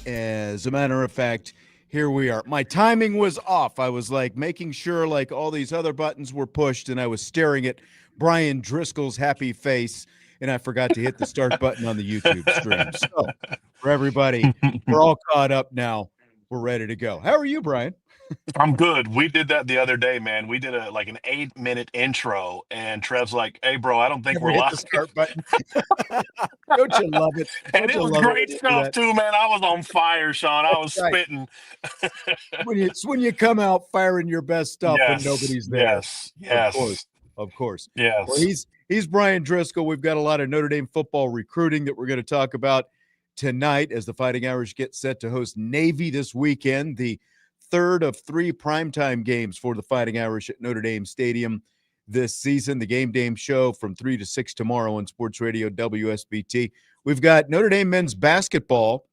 As a matter of fact, here we are. My timing was off. I was like making sure like all these other buttons were pushed, and I was staring at Bryan Driskell's happy face, and I forgot to hit the start button on the YouTube stream. So for everybody, we're all caught up now. We're ready to go. How are you, Bryan? I'm good. We did that the other day, man. We did an 8-minute intro, and Trev's like, "Hey, bro, I don't think Never we're hit live." the start button. Don't you love it? And Don't it you was love it great when you do stuff that? too, man. I was on fire, Sean. I That's was right. spitting. It's when you come out firing your best stuff when Yes, nobody's there. yes, Of course. yes, Of course. Well, yes. he's Bryan Driskell. We've got a lot of Notre Dame football recruiting that we're going to talk about tonight as the Fighting Irish get set to host Navy this weekend, the third of three primetime games for the Fighting Irish at Notre Dame Stadium this season. The Game Day show from 3 to 6 tomorrow on Sports Radio WSBT. We've got Notre Dame men's basketball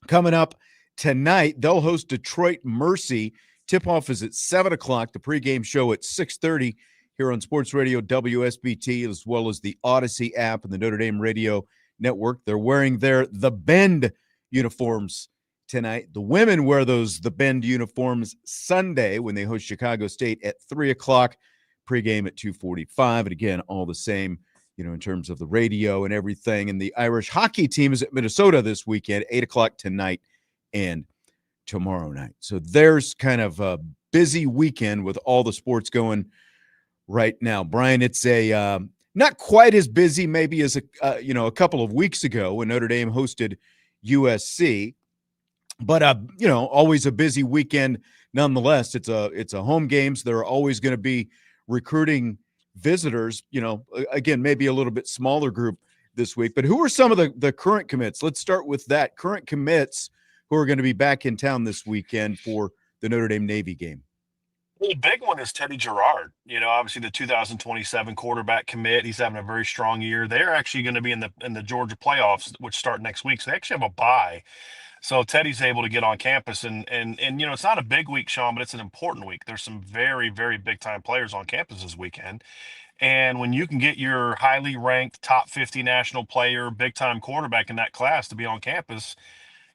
coming up tonight. They'll host Detroit Mercy. Tip-off is at 7 o'clock. The pregame show at 6:30 here on Sports Radio WSBT, as well as the Odyssey app and the Notre Dame Radio Network. They're wearing their The Bend uniforms tonight. The women wear the Bend uniforms Sunday when they host Chicago State at 3 o'clock. Pregame at 2:45. And again, all the same, in terms of the radio and everything. And the Irish hockey team is at Minnesota this weekend, 8 o'clock tonight and tomorrow night. So there's kind of a busy weekend with all the sports going right now. Bryan, it's a not quite as busy maybe as a couple of weeks ago when Notre Dame hosted USC, but always a busy weekend nonetheless. It's a home game, so there are always going to be recruiting visitors, again, maybe a little bit smaller group this week. But who are some of the current commits? Let's start with that. Current commits who are going to be back in town this weekend for the Notre Dame Navy game. The big one is Teddy Gerard. Obviously the 2027 quarterback commit. He's having a very strong year. They're actually going to be in the Georgia playoffs, which start next week. So they actually have a bye. So Teddy's able to get on campus, and it's not a big week, Sean, but it's an important week. There's some very, very big time players on campus this weekend. And when you can get your highly ranked top 50 national player, big time quarterback in that class to be on campus,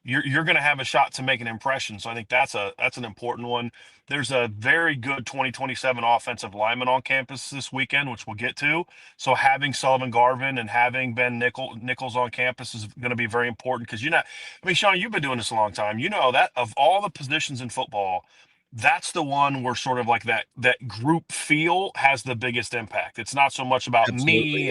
you're going to have a shot to make an impression. So I think that's an important one. There's a very good 2027 offensive lineman on campus this weekend, which we'll get to. So having Sullivan Garvin and having Ben Nichols on campus is going to be very important because Sean, you've been doing this a long time. You know that of all the positions in football, that's the one where sort of like that group feel has the biggest impact. It's not so much about me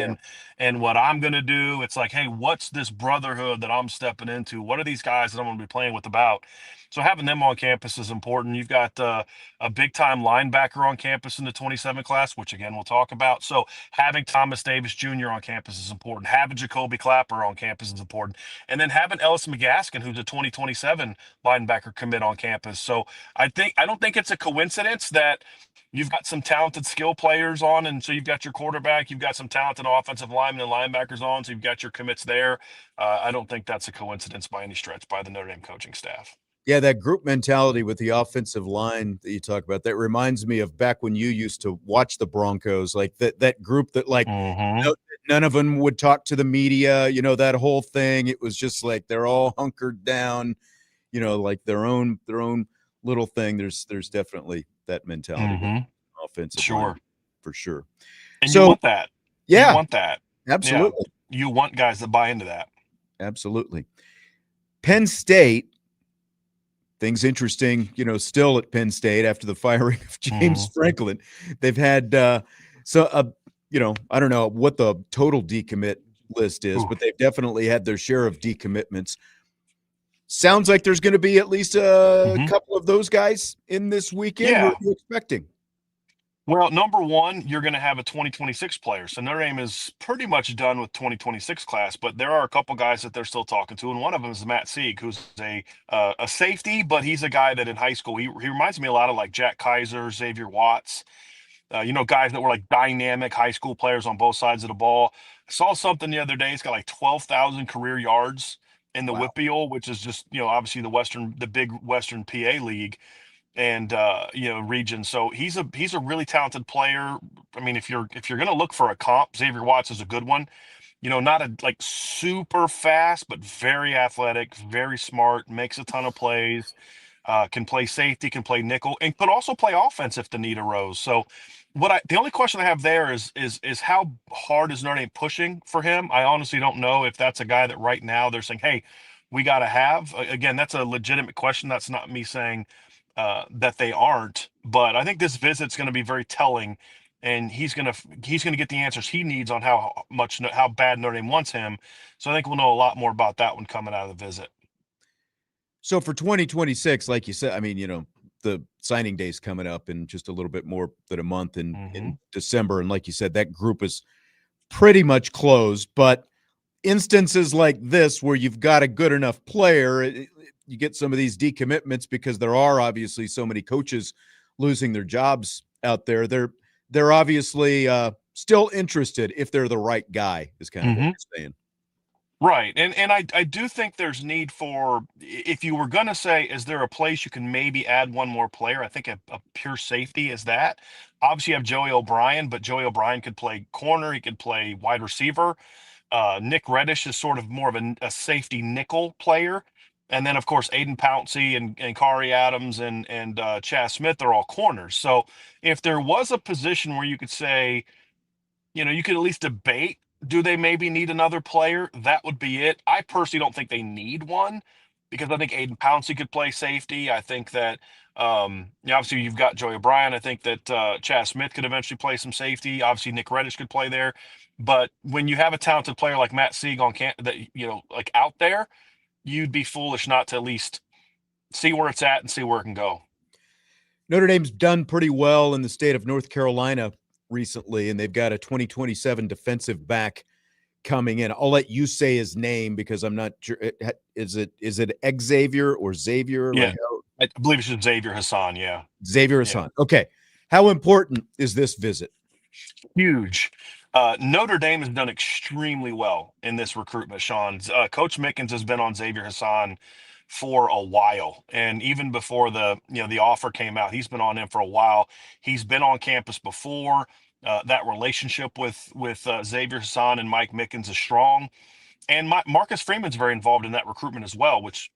and what I'm going to do. It's like, hey, what's this brotherhood that I'm stepping into? What are these guys that I'm going to be playing with about? So having them on campus is important. You've got a big time linebacker on campus in the 27 class, which again, we'll talk about. So having Thomas Davis Jr. on campus is important. Having Jacoby Clapper on campus is important. And then having Ellis McGaskin, who's a 2027 linebacker commit on campus. So I don't think it's a coincidence that you've got some talented skill players on, and so you've got your quarterback, you've got some talented offensive linemen and linebackers on, so you've got your commits there. I don't think that's a coincidence by any stretch by the Notre Dame coaching staff. Yeah, that group mentality with the offensive line that you talk about, that reminds me of back when you used to watch the Broncos, like that group that none of them would talk to the media, that whole thing. It was just like they're all hunkered down, like their own little thing. There's definitely that mentality offensive line, for sure. And you want that. Yeah. You want that. Absolutely. Yeah. You want guys that buy into that. Absolutely. Penn State, things interesting, still at Penn State after the firing of James Franklin. They've had I don't know what the total decommit list is, but they've definitely had their share of decommitments. Sounds like there's going to be at least a couple of those guys in this weekend. Yeah. What are you expecting? Well, number one, you're going to have a 2026 player. So Notre Dame is pretty much done with 2026 class, but there are a couple guys that they're still talking to, and one of them is Matt Sieg, who's a safety, but he's a guy that in high school he reminds me a lot of like Jack Kaiser, Xavier Watts. Guys that were like dynamic high school players on both sides of the ball. I saw something the other day. He's got like 12,000 career yards in the Wow. Whippeal, which is just obviously the big Western PA league and region. So he's a really talented player. I mean, if you're going to look for a comp, Xavier Watts is a good one. Not a like super fast, but very athletic, very smart, makes a ton of plays, can play safety, can play nickel, and could also play offense if the need arose. So the only question I have there is how hard is Notre Dame pushing for him? I honestly don't know if that's a guy that right now they're saying, hey, we got to have. Again, that's a legitimate question. That's not me saying that they aren't, but I think this visit's going to be very telling, and he's gonna get the answers he needs on how bad Notre Dame wants him. So I think we'll know a lot more about that one coming out of the visit. So for 2026, like you said, I mean, the signing day's coming up in just a little bit more than a month in December. And like you said, that group is pretty much closed. But instances like this, where you've got a good enough player, you get some of these decommitments because there are obviously so many coaches losing their jobs out there. They're obviously still interested if they're the right guy, is kind of what you're saying. Right. And I do think there's need for, if you were going to say, is there a place you can maybe add one more player? I think a pure safety is that. Obviously, you have Joey O'Brien, but Joey O'Brien could play corner. He could play wide receiver. Nick Reddish is sort of more of a safety nickel player. And then, of course, Aiden Pouncey and Kari Adams and Chaz Smith are all corners. So if there was a position where you could say, you could at least debate, do they maybe need another player? That would be it. I personally don't think they need one because I think Aiden Pouncey could play safety. I think that, obviously you've got Joey O'Brien. I think that Chaz Smith could eventually play some safety. Obviously Nick Reddish could play there. But when you have a talented player like Matt Sieg on that, like out there, you'd be foolish not to at least see where it's at and see where it can go. Notre Dame's done pretty well in the state of North Carolina recently, and they've got a 2027 defensive back coming in. I'll let you say his name because I'm not sure. Is it Xavier or Xavier? Yeah, I believe it's Xavier Hassan. Yeah, Xavier Hassan. Yeah. Okay. How important is this visit? Huge. Notre Dame has done extremely well in this recruitment, Sean. Coach Mickens has been on Xavier Hassan for a while, and even before the offer came out, he's been on him for a while. He's been on campus before. That relationship with Xavier Hassan and Mike Mickens is strong, and Marcus Freeman's very involved in that recruitment as well, which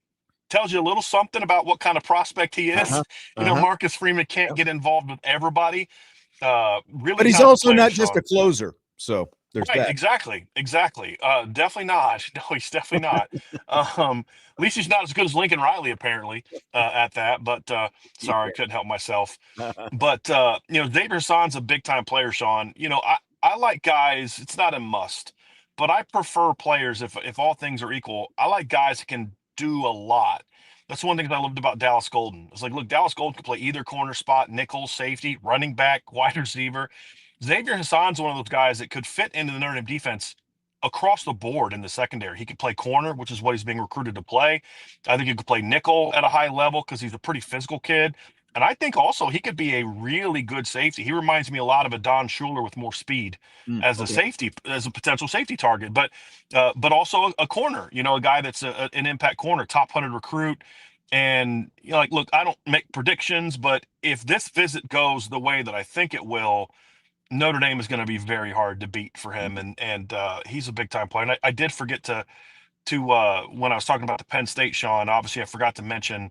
tells you a little something about what kind of prospect he is. Marcus Freeman can't get involved with everybody. Really, but he's also not just a closer. So there's right, that. exactly. Definitely not. No, he's definitely not. At least he's not as good as Lincoln Riley, apparently, at that. But sorry, I couldn't help myself. But Xavier Hassan's a big time player, Sean. I like guys. It's not a must, but I prefer players if all things are equal. I like guys that can do a lot. That's one thing that I loved about Dallas Golden. It's like, look, Dallas Golden could play either corner spot, nickel, safety, running back, wide receiver. Xavier Hassan's one of those guys that could fit into the Notre Dame defense across the board in the secondary. He could play corner, which is what he's being recruited to play. I think he could play nickel at a high level because he's a pretty physical kid. And I think also he could be a really good safety. He reminds me a lot of a Don Schuler with more speed as a safety, as a potential safety target, but also a corner, a guy that's an impact corner, top 100 recruit. And look, I don't make predictions, but if this visit goes the way that I think it will, Notre Dame is going to be very hard to beat for him, and he's a big time player. And I did forget to when I was talking about the Penn State, Sean. Obviously, I forgot to mention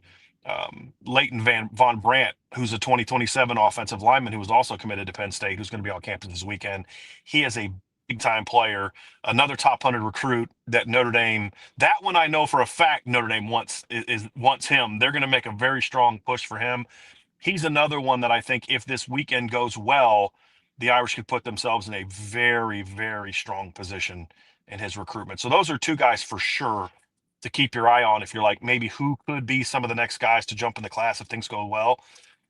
Leighton Von Brandt, who's a 2027 offensive lineman who was also committed to Penn State, who's going to be on campus this weekend. He is a big time player, another top 100 recruit that Notre Dame. That one I know for a fact Notre Dame wants him. They're going to make a very strong push for him. He's another one that I think if this weekend goes well, the Irish could put themselves in a very, very strong position in his recruitment. So those are two guys for sure to keep your eye on if you're like maybe who could be some of the next guys to jump in the class if things go well.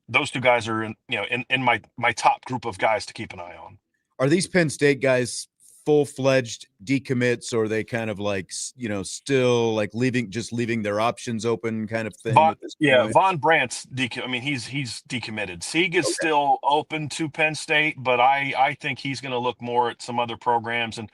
those two guys are in my top group of guys to keep an eye on. Are these Penn State guys full-fledged decommits, or are they kind of like, still like leaving their options open kind of thing at this point? Von Brandt's he's decommitted. Sieg is still open to Penn State, but I think he's going to look more at some other programs. And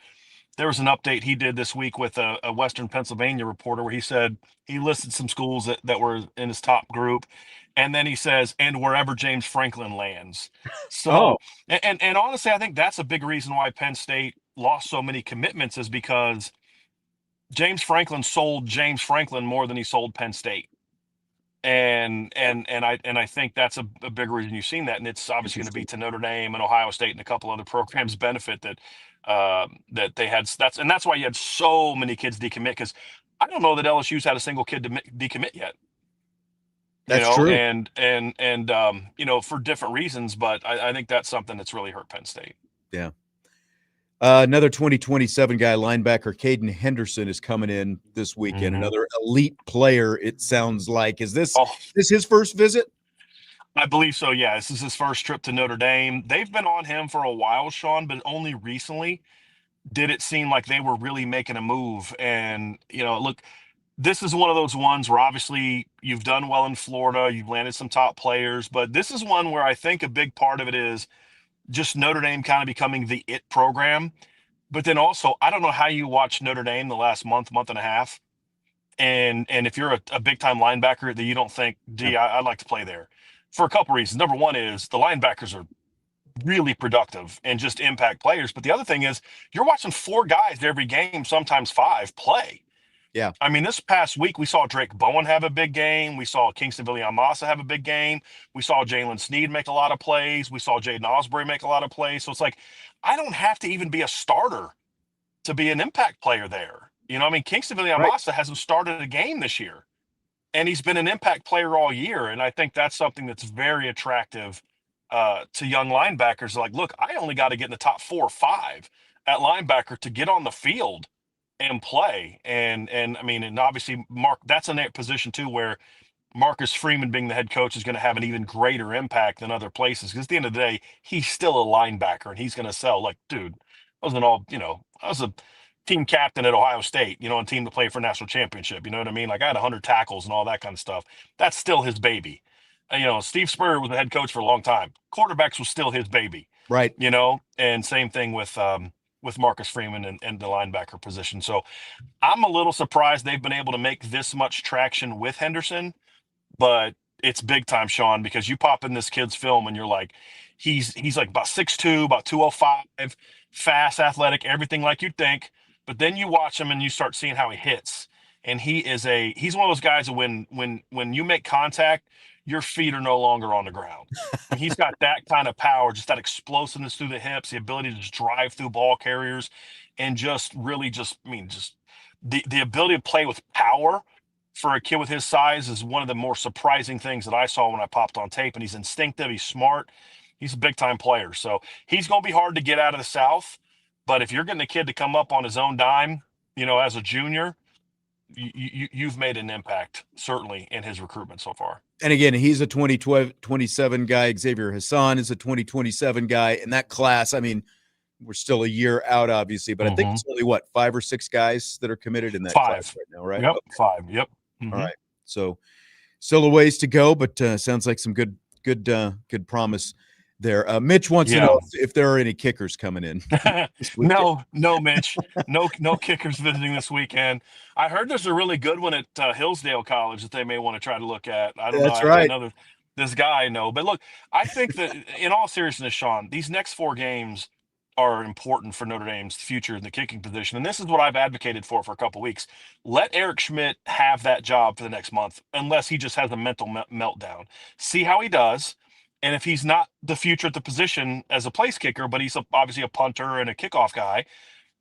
there was an update he did this week with a Western Pennsylvania reporter where he said he listed some schools that were in his top group. And then he says, and wherever James Franklin lands. So, and honestly, I think that's a big reason why Penn State lost so many commitments, is because James Franklin sold James Franklin more than he sold Penn State. And I think that's a big reason you've seen that. And it's obviously going to be to Notre Dame and Ohio State and a couple other programs benefit that they had. That's why you had so many kids decommit, because I don't know that LSU's had a single kid decommit yet. That's true. And for different reasons, but I think that's something that's really hurt Penn State. Yeah. Another 2027 guy, linebacker Caden Henderson, is coming in this weekend. Mm-hmm. Another elite player, it sounds like. Is this his first visit? I believe so, yeah. This is his first trip to Notre Dame. They've been on him for a while, Sean, but only recently did it seem like they were really making a move. And, look, this is one of those ones where obviously you've done well in Florida, you've landed some top players, but this is one where I think a big part of it is just Notre Dame kind of becoming the it program. But then also, I don't know how you watch Notre Dame the last month and a half, and if you're a big time linebacker, that you don't think, I'd like to play there, for a couple reasons. Number one is the linebackers are really productive and just impact players. But the other thing is you're watching 4 guys every game, sometimes 5, play. Yeah. I mean, this past week, we saw Drake Bowen have a big game. We saw Kingston Villiamasa have a big game. We saw Jalen Sneed make a lot of plays. We saw Jaden Osbury make a lot of plays. So it's like, I don't have to even be a starter to be an impact player there. Kingston Villiamasa hasn't started a game this year, and he's been an impact player all year. And I think that's something that's very attractive to young linebackers. Like, look, I only got to get in the top 4 or 5 at linebacker to get on the field and play. And obviously Mark, that's a position too where Marcus Freeman being the head coach is going to have an even greater impact than other places, because at the end of the day, he's still a linebacker and he's going to sell. Like, dude, I was a team captain at Ohio State, a team to play for national championship. You know what I mean? Like, I had 100 tackles and all that kind of stuff. That's still his baby. Steve Spurrier was the head coach for a long time. Quarterbacks was still his baby. Right. And same thing with Marcus Freeman and the linebacker position. So I'm a little surprised they've been able to make this much traction with Henderson, but it's big time, Sean, because you pop in this kid's film and you're like, he's like about 6'2", about 205, fast, athletic, everything like you'd think. But then you watch him and you start seeing how he hits. And he's one of those guys that when you make contact, your feet are no longer on the ground. And he's got that kind of power, just that explosiveness through the hips, the ability to just drive through ball carriers, and just the ability to play with power for a kid with his size is one of the more surprising things that I saw when I popped on tape. And he's instinctive, he's smart, he's a big time player. So he's going to be hard to get out of the South. But if you're getting a kid to come up on his own dime, as a junior, you've made an impact, certainly, in his recruitment so far. And again, he's a 2027 guy. Xavier Hassan is a 2027 guy. In that class, we're still a year out, obviously, but I think it's only, 5 or 6 guys that are committed in that class right now, right? Yep, okay. 5, yep. All right. So still a ways to go, but sounds like some good promise there. Mitch wants to know if there are any kickers coming in. No, Mitch. No kickers visiting this weekend. I heard there's a really good one at Hillsdale College that they may want to try to look at. I don't know. That's right. I know this guy I know. But look, I think that in all seriousness, Sean, these next 4 games are important for Notre Dame's future in the kicking position. And this is what I've advocated for a couple of weeks. Let Eric Schmidt have that job for the next month, unless he just has a mental meltdown. See how he does. And if he's not the future at the position as a place kicker, but he's obviously a punter and a kickoff guy,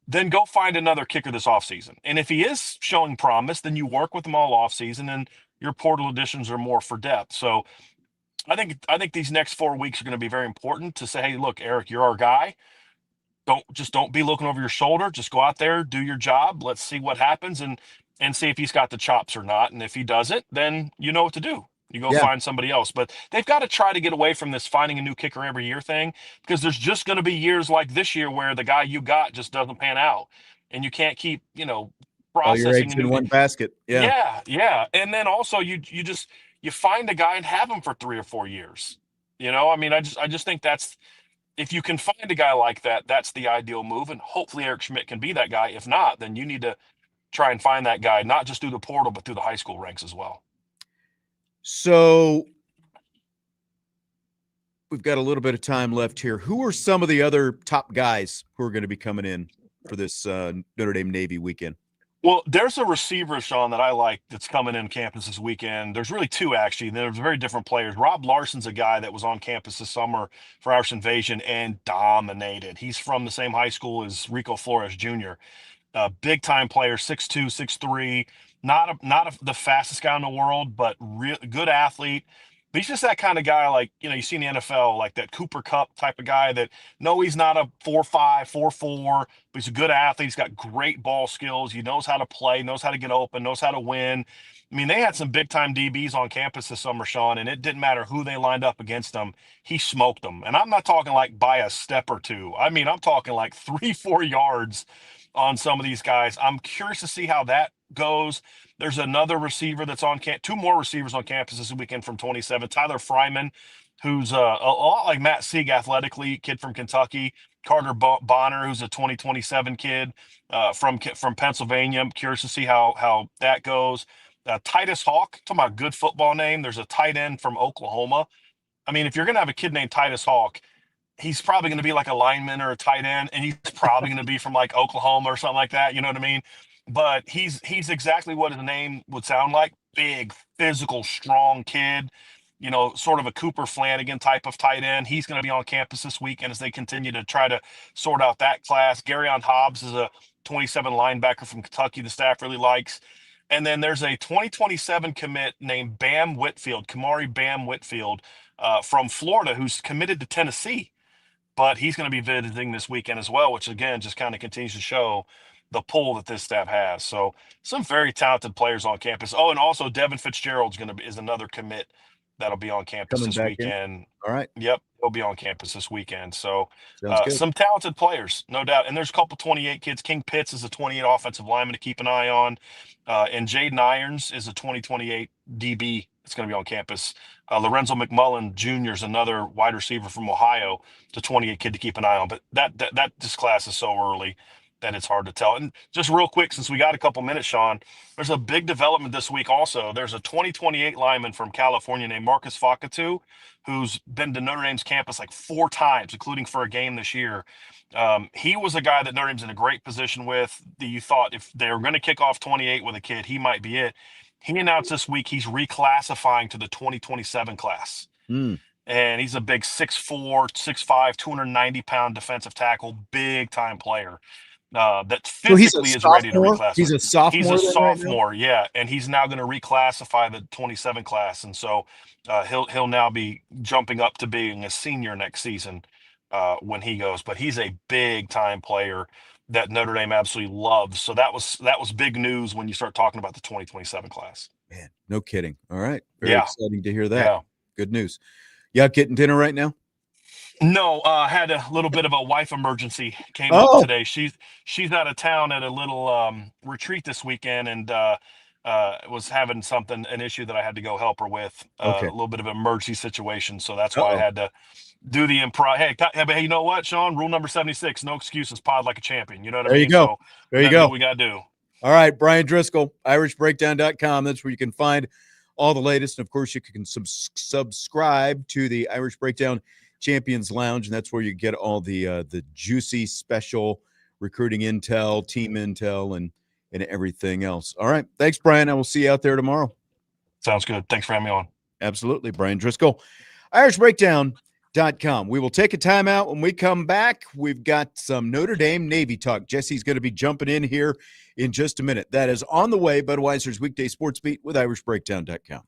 then go find another kicker this offseason. And if he is showing promise, then you work with him all offseason, and your portal additions are more for depth. So I think these next 4 weeks are going to be very important to say, hey, look, Eric, you're our guy. Don't be looking over your shoulder. Just go out there, do your job. Let's see what happens and see if he's got the chops or not. And if he doesn't, then you know what to do. You go Yeah. find somebody else. But they've got to try to get away from this finding a new kicker every year thing, because there's just going to be years like this year where the guy you got just doesn't pan out, and you can't keep, All your processing eggs a in new. one basket. Yeah. Yeah, yeah. And then also you find a guy and have him for 3 or 4 years. I mean, I just think that's, if you can find a guy like that, that's the ideal move. And hopefully Eric Schmidt can be that guy. If not, then you need to try and find that guy, not just through the portal, but through the high school ranks as well. So we've got a little bit of time left here. Who are some of the other top guys who are going to be coming in for this Notre Dame Navy weekend? Well, there's a receiver, Sean, that I like that's coming in campus this weekend. There's really two, actually. There's very different players. Rob Larson's a guy that was on campus this summer for Irish Invasion and dominated. He's from the same high school as Rico Flores Jr. Big time player, 6'2", 6'3", the fastest guy in the world, but good athlete. But he's just that kind of guy, like, you see in the NFL, like that Cooper Cup type of guy that, no, he's not a 4'5", 4'4", but he's a good athlete. He's got great ball skills. He knows how to play, knows how to get open, knows how to win. I mean, they had some big time DBs on campus this summer, Sean, and it didn't matter who they lined up against them. He smoked them. And I'm not talking like by a step or two. I mean, I'm talking like 3-4 yards on some of these guys. I'm curious to see how that goes. There's another receiver that's on two more receivers on campus this weekend from 27. Tyler Fryman, who's a lot like Matt Sieg athletically, kid from Kentucky. Carter Bonner, who's a 2027 kid from Pennsylvania. I'm curious to see how that goes. Titus Hawk, talking about a good football name. There's a tight end from Oklahoma. I mean, if you're going to have a kid named Titus Hawk, he's probably going to be like a lineman or a tight end, and he's probably going to be from like Oklahoma or something like that. You know what I mean? But he's exactly what his name would sound like. Big, physical, strong kid. Sort of a Cooper Flanagan type of tight end. He's going to be on campus this weekend as they continue to try to sort out that class. Garyon Hobbs is a 27 linebacker from Kentucky the staff really likes. And then there's a 2027 commit named Kamari Bam Whitfield, from Florida, who's committed to Tennessee, but he's going to be visiting this weekend as well, which again just kind of continues to show the pull that this staff has. So some very talented players on campus. Oh, and also Devin Fitzgerald's is another commit that'll be on campus Coming this back in. weekend. All right. Yep, he'll be on campus this weekend. So Sounds good. some talented players, no doubt. And there's a couple 28 kids. King Pitts is a 28 offensive lineman to keep an eye on. And Jaden Irons is a 2028 DB that's going to be on campus. Lorenzo McMullen Jr. is another wide receiver from Ohio. It's a 28 kid to keep an eye on. But this class is so early that it's hard to tell. And just real quick, since we got a couple minutes, Sean, there's a big development this week also. There's a 2028 lineman from California named Marcus Fakatu, who's been to Notre Dame's campus like 4 times, including for a game this year. He was a guy that Notre Dame's in a great position with. You thought if they were going to kick off 28 with a kid, he might be it. He announced this week he's reclassifying to the 2027 class. And he's a big 6'4", 6'5", 290-pound defensive tackle, big-time player that physically is ready to reclassify. He's a sophomore. He's a sophomore, yeah, and he's now going to reclassify the 27 class, and so he'll now be jumping up to being a senior next season when he goes. But he's a big-time player that Notre Dame absolutely loves. So that was big news when you start talking about the 2027 class. Man, no kidding. All right, very exciting to hear that. Yeah. Good news. You out getting dinner right now? No, had a little bit of a wife emergency came up today. She's out of town at a little retreat this weekend, and was having an issue that I had to go help her with. Okay. A little bit of an emergency situation, so that's why I had to do the improv. Hey, you know what, Sean? Rule number 76: no excuses. Pod like a champion. You know what I mean? You go. So there you go. Do what we gotta do. All right, Bryan Driskell, irishbreakdown.com. That's where you can find all the latest. And of course, you can subscribe to the Irish Breakdown Champions Lounge, and that's where you get all the juicy special recruiting intel, team intel, and everything else. All right. Thanks, Bryan. I will see you out there tomorrow. Sounds good. Thanks for having me on. Absolutely. Bryan Driskell, irishbreakdown.com. We will take a timeout. When we come back, we've got some Notre Dame Navy talk. Jesse's going to be jumping in here in just a minute. That is on the way. Budweiser's Weekday Sports Beat with irishbreakdown.com.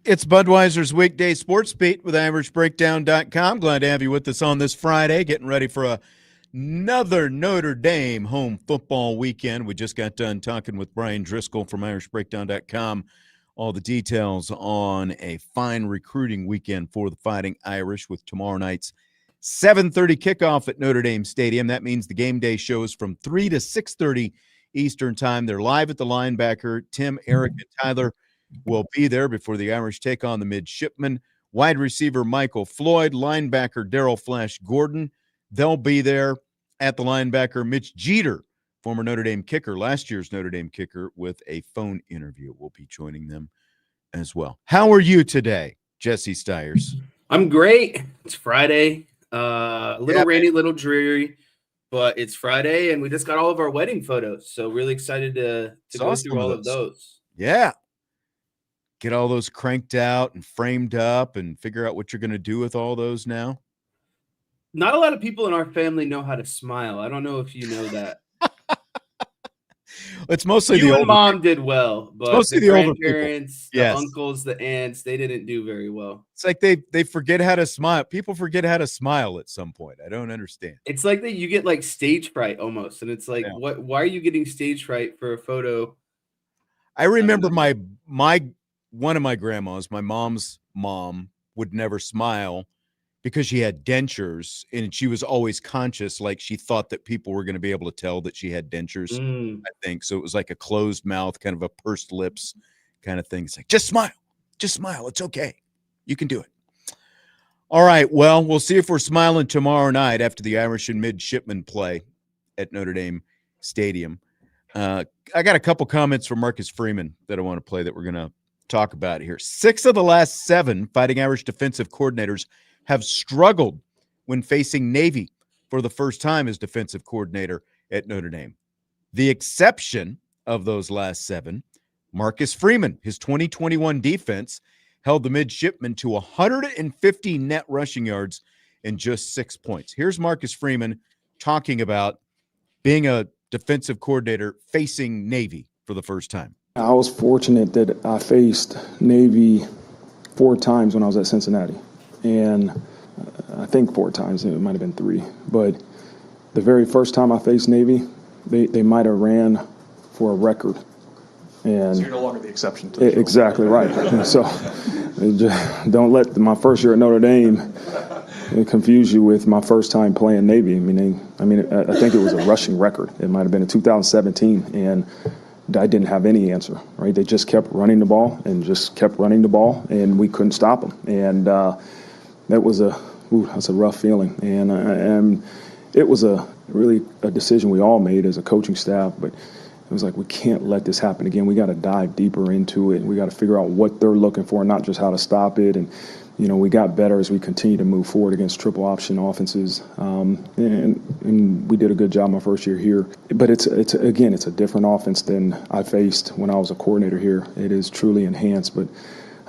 It's Budweiser's weekday sports beat with IrishBreakdown.com. Glad to have you with us on this Friday, getting ready for another Notre Dame home football weekend. We just got done talking with Bryan Driskell from IrishBreakdown.com. All the details on a fine recruiting weekend for the Fighting Irish with tomorrow night's 7:30 kickoff at Notre Dame Stadium. That means the game day shows from 3 to 6:30 Eastern time. They're live at the linebacker. Tim, Eric, and Tyler will be there before the Irish take on the midshipmen. Wide receiver Michael Floyd, linebacker Darryl Flash Gordon. They'll be there at the linebacker. Mitch Jeter, former Notre Dame kicker, last year's Notre Dame kicker, with a phone interview, will be joining them as well. How are you today, Jesse Stiers? I'm great. It's Friday. A little rainy, little dreary, but it's Friday, and we just got all of our wedding photos. So really excited to go through all of those. Yeah. Get all those cranked out and framed up and figure out what you're going to do with all those now? Not a lot of people in our family know how to smile. I don't know if you know that. It's mostly you the and older mom people. did well, but mostly the grandparents, the yes. uncles, the aunts, they didn't do very well. It's like they forget how to smile. People forget how to smile at some point. I don't understand. It's like that you get like stage fright almost, and it's like, why are you getting stage fright for a photo? I remember my one of my grandmas, my mom's mom, would never smile because she had dentures, and she was always conscious, like she thought that people were going to be able to tell that she had dentures, I think. So it was like a closed mouth, kind of a pursed lips kind of thing. It's like, just smile. It's okay. You can do it. All right, well, we'll see if we're smiling tomorrow night after the Irish and midshipmen play at Notre Dame Stadium. I got a couple comments from Marcus Freeman that I want to play that we're going to talk about here. 6 of the last 7 Fighting Irish defensive coordinators have struggled when facing Navy for the first time as defensive coordinator at Notre Dame. The exception of those last 7, Marcus Freeman, his 2021 defense held the midshipmen to 150 net rushing yards and just 6 points. Here's Marcus Freeman talking about being a defensive coordinator facing Navy for the first time. I was fortunate that I faced Navy 4 times when I was at Cincinnati. And I think 4 times, it might have been 3. But the very first time I faced Navy, they might have ran for a record. And so you're no longer the exception to the exactly right. So don't let my first year at Notre Dame confuse you with my first time playing Navy. I think it was a rushing record. It might have been in 2017, and I didn't have any answer, right? They just kept running the ball, and we couldn't stop them. And that was that's a rough feeling. And it was really a decision we all made as a coaching staff, but it was like, we can't let this happen again. We got to dive deeper into it. We got to figure out what they're looking for, not just how to stop it. And, we got better as we continue to move forward against triple option offenses. And we did a good job my first year here. But it's a different offense than I faced when I was a coordinator here. It is truly enhanced, but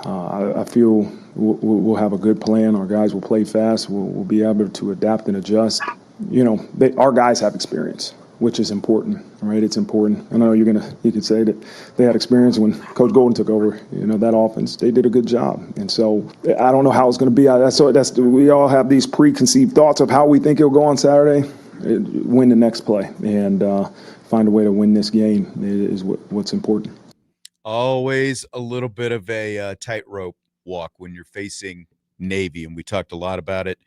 I feel we'll have a good plan. Our guys will play fast. We'll be able to adapt and adjust. Our guys have experience, which is important, right? It's important. I know you could say that they had experience when Coach Golden took over, that offense. They did a good job. And so I don't know how it's going to be. We all have these preconceived thoughts of how we think it'll go on Saturday. Win the next play and find a way to win this game is what's important. Always a little bit of a tightrope walk when you're facing Navy, and we talked a lot about it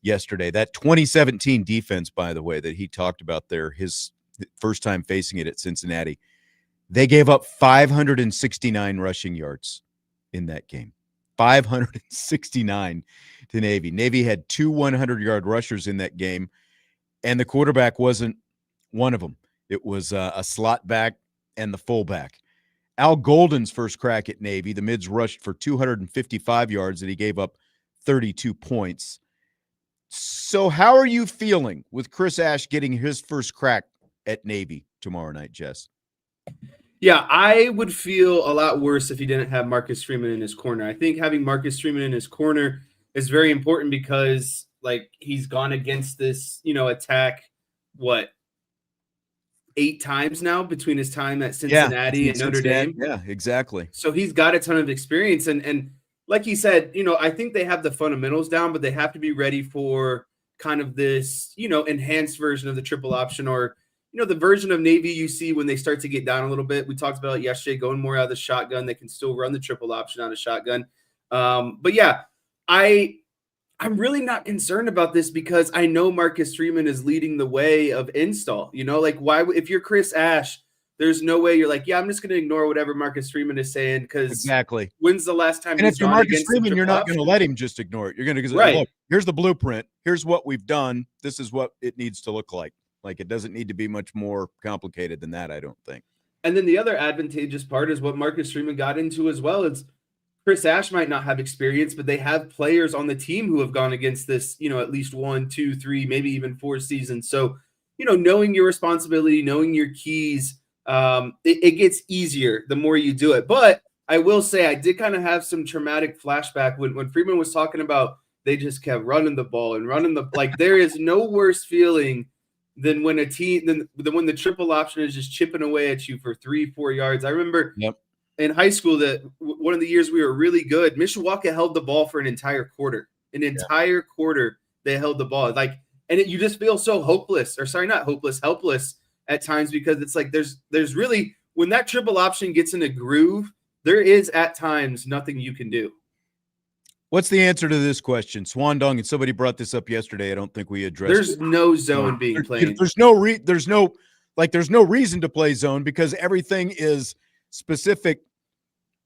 yesterday. That 2017 defense, by the way, that he talked about there, his first time facing it at Cincinnati, they gave up 569 rushing yards in that game. 569 to Navy. Navy had 2 100-yard rushers in that game, and the quarterback wasn't one of them. It was a slot back and the fullback. Al Golden's first crack at Navy, the mids rushed for 255 yards, and he gave up 32 points. So how are you feeling with Chris Ash getting his first crack at Navy tomorrow night, Jess? Yeah, I would feel a lot worse if he didn't have Marcus Freeman in his corner. I think having Marcus Freeman in his corner is very important because, he's gone against this, attack, 8 times now between his time at Cincinnati and Notre Dame. Yeah, exactly. So he's got a ton of experience. And like you said, I think they have the fundamentals down, but they have to be ready for kind of this, enhanced version of the triple option, or, the version of Navy you see when they start to get down a little bit. We talked about it yesterday, going more out of the shotgun. They can still run the triple option out of shotgun. But yeah, I'm really not concerned about this because I know Marcus Freeman is leading the way of install. Like, why, if you're Chris Ash, there's no way you're like, yeah, I'm just going to ignore whatever Marcus Freeman is saying, because exactly. When's the last time? And if you're Marcus Freeman, you're not going to let him just ignore it. You're going to right. Look, here's the blueprint. Here's what we've done. This is what it needs to look like. Like, it doesn't need to be much more complicated than that, I don't think. And then the other advantageous part is what Marcus Freeman got into as well. It's Chris Ash might not have experience, but they have players on the team who have gone against this, at least 1, 2, 3, maybe even 4 seasons. So, knowing your responsibility, knowing your keys, it gets easier the more you do it. But I will say I did kind of have some traumatic flashback when Freeman was talking about they just kept running the ball and running like, there is no worse feeling than when when the triple option is just chipping away at you for 3-4 yards. I remember in high school that one of the years we were really good, Mishawaka held the ball for an entire quarter. Entire quarter they held the ball. Like, and you just feel so helpless at times, because it's like there's really, when that triple option gets in a groove, there is at times nothing you can do. What's the answer to this question? Swandong, and somebody brought this up yesterday. I don't think we addressed There's no zone being played. There's no reason to play zone, because everything is specific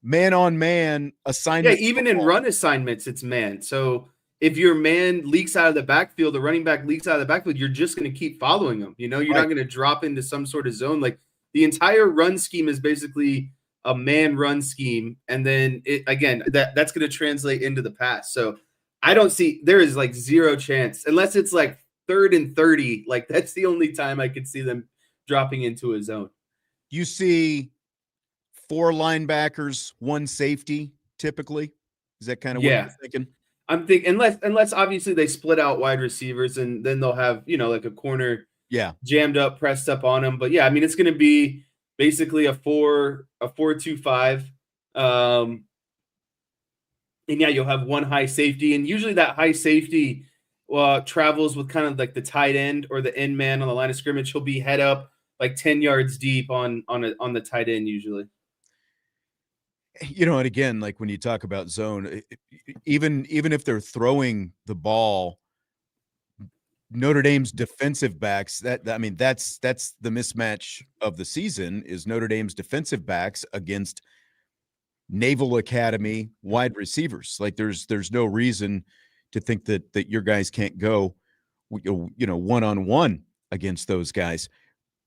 man-on-man assignment. Yeah, even in run assignments, it's man. So if your man leaks out of the backfield, the running back leaks out of the backfield, you're just going to keep following him. You're not going to drop into some sort of zone. Like, the entire run scheme is basically a man run scheme. And then that's going to translate into the pass. So I don't see, there is like zero chance, unless it's like 3rd and 30. Like, that's the only time I could see them dropping into a zone. You see 4 linebackers, 1 safety, typically. Is that kind of what you're thinking? I'm thinking, unless obviously they split out wide receivers, and then they'll have, like a corner jammed up, pressed up on them. But yeah, I mean, it's going to be basically a 4-2-5. And yeah, you'll have 1 high safety, and usually that high safety travels with kind of like the tight end or the end man on the line of scrimmage. He'll be head up like 10 yards deep on the tight end usually. And again, like when you talk about zone, even if they're throwing the ball, Notre Dame's defensive backs, that's the mismatch of the season, is Notre Dame's defensive backs against Naval Academy wide receivers. Like, there's no reason to think that your guys can't go, one-on-one against those guys.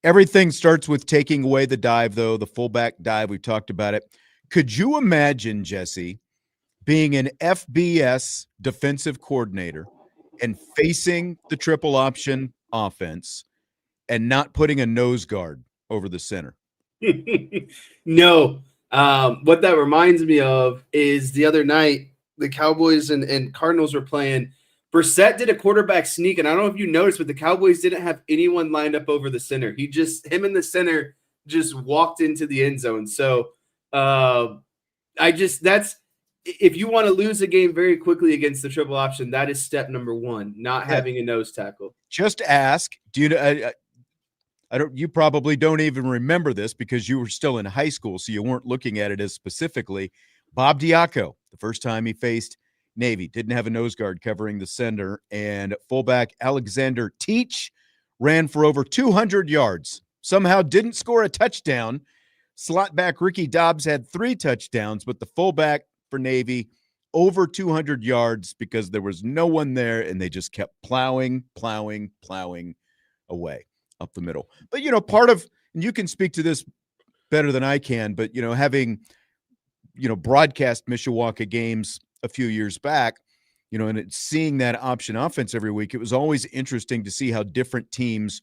Everything starts with taking away the dive, though, the fullback dive. We've talked about it. Could you imagine, Jesse, being an FBS defensive coordinator and facing the triple option offense and not putting a nose guard over the center? No. What that reminds me of is the other night, the Cowboys and Cardinals were playing. Brissett did a quarterback sneak, and I don't know if you noticed, but the Cowboys didn't have anyone lined up over the center. Him in the center just walked into the end zone. So if you want to lose a game very quickly against the triple option, that is step number 1, not having a nose tackle. Just ask, you probably don't even remember this because you were still in high school, so you weren't looking at it as specifically. Bob Diaco, the first time he faced Navy, didn't have a nose guard covering the center, and fullback Alexander Teach ran for over 200 yards. Somehow didn't score a touchdown. Slot back Ricky Dobbs had 3 touchdowns, but the fullback for Navy over 200 yards because there was no one there, and they just kept plowing away up the middle. But, part of, and you can speak to this better than I can, but, having, broadcast Mishawaka games a few years back, and seeing that option offense every week, it was always interesting to see how different teams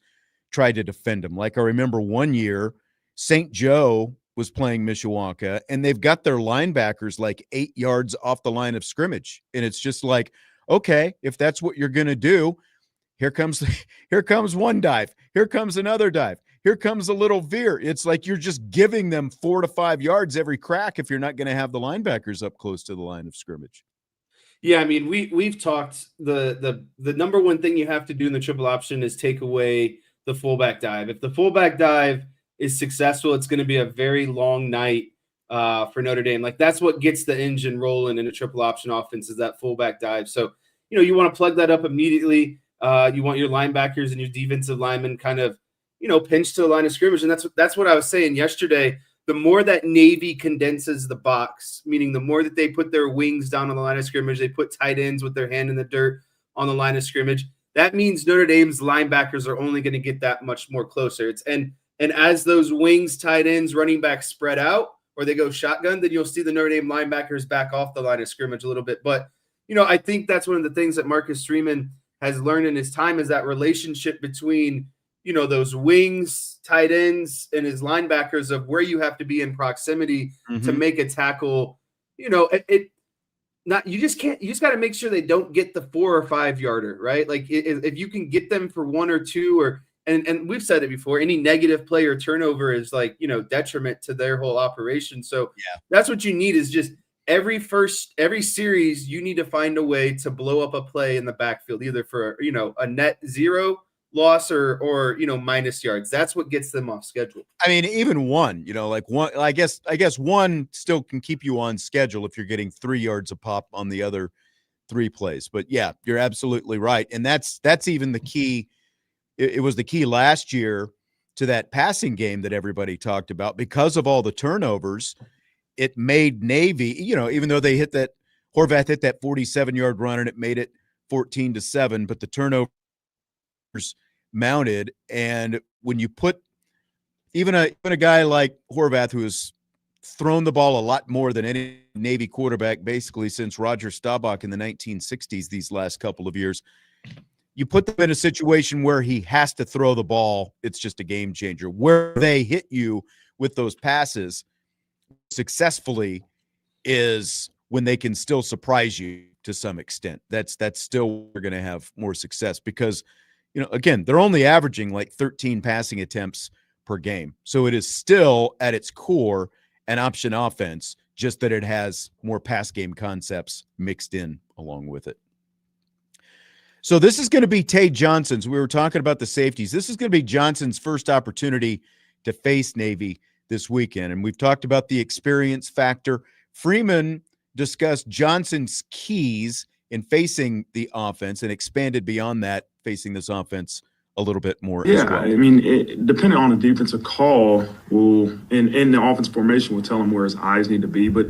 tried to defend them. Like, I remember one year, St. Joe was playing Mishawaka, and they've got their linebackers like 8 yards off the line of scrimmage. And it's just like, okay, if that's what you're going to do, here comes one dive. Here comes another dive. here comes a little veer. It's like you're just giving them 4 to 5 yards every crack if you're not going to have the linebackers up close to the line of scrimmage. Yeah, I mean, we've talked the number one thing you have to do in the triple option is take away the fullback dive. If the fullback dive is successful, it's going to be a very long night for Notre Dame. Like, that's what gets the engine rolling in a triple option offense, is that fullback dive. So, you want to plug that up immediately. You want your linebackers and your defensive linemen kind of, pinch to the line of scrimmage. And that's what I was saying yesterday. The more that Navy condenses the box, meaning the more that they put their wings down on the line of scrimmage, they put tight ends with their hand in the dirt on the line of scrimmage. That means Notre Dame's linebackers are only going to get that much more closer. And as those wings, tight ends, running backs spread out, or they go shotgun, then you'll see the Notre Dame linebackers back off the line of scrimmage a little bit. But, I think that's one of the things that Marcus Freeman has learned in his time, is that relationship between, those wings, tight ends, and his linebackers, of where you have to be in proximity to make a tackle. You just got to make sure they don't get the 4 or 5 yarder, right? Like, if you can get them for 1 or 2, and we've said it before, any negative play or turnover is like, detriment to their whole operation. So that's what you need, is just every series, you need to find a way to blow up a play in the backfield, either for, a net 0 loss or minus yards. That's what gets them off schedule. I mean, even one, like one, I guess one still can keep you on schedule if you're getting 3 yards a pop on the other 3 plays. But yeah, you're absolutely right. And that's even the key. It was the key last year to that passing game that everybody talked about, because of all the turnovers. It made Navy, even though they Horvath hit that 47-yard run and it made it 14-7, but the turnovers mounted. And when you put even a guy like Horvath, who has thrown the ball a lot more than any Navy quarterback basically since Roger Staubach in the 1960s, these last couple of years, you put them in a situation where he has to throw the ball, it's just a game changer. Where they hit you with those passes successfully is when they can still surprise you to some extent. That's still, we're going to have more success, because again, they're only averaging like 13 passing attempts per game. So it is still at its core an option offense, just that it has more pass game concepts mixed in along with it. So this is going to be Tay Johnson's. We were talking about the safeties. This is going to be Johnson's first opportunity to face Navy this weekend. And we've talked about the experience factor. Freeman discussed Johnson's keys in facing the offense and expanded beyond that, facing this offense a little bit more as well. I mean, depending on the defensive call, in the offense formation will tell him where his eyes need to be. But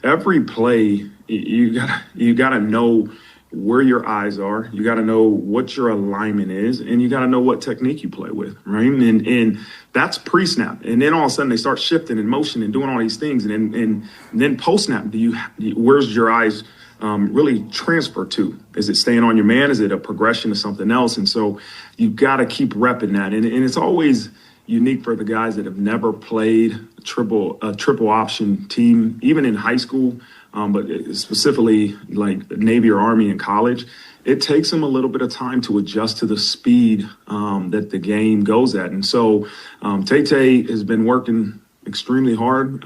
every play, you gotta know where your eyes are. You got to know what your alignment is, and you got to know what technique you play with, right? And that's pre-snap. And then all of a sudden they start shifting and motion and doing all these things. And then post-snap, where's your eyes really transfer to? Is it staying on your man? Is it a progression to something else? And so you got to keep repping that. And it's always unique for the guys that have never played a triple option team, even in high school. But specifically like Navy or Army in college, it takes them a little bit of time to adjust to the speed that the game goes at. And so Tay has been working extremely hard,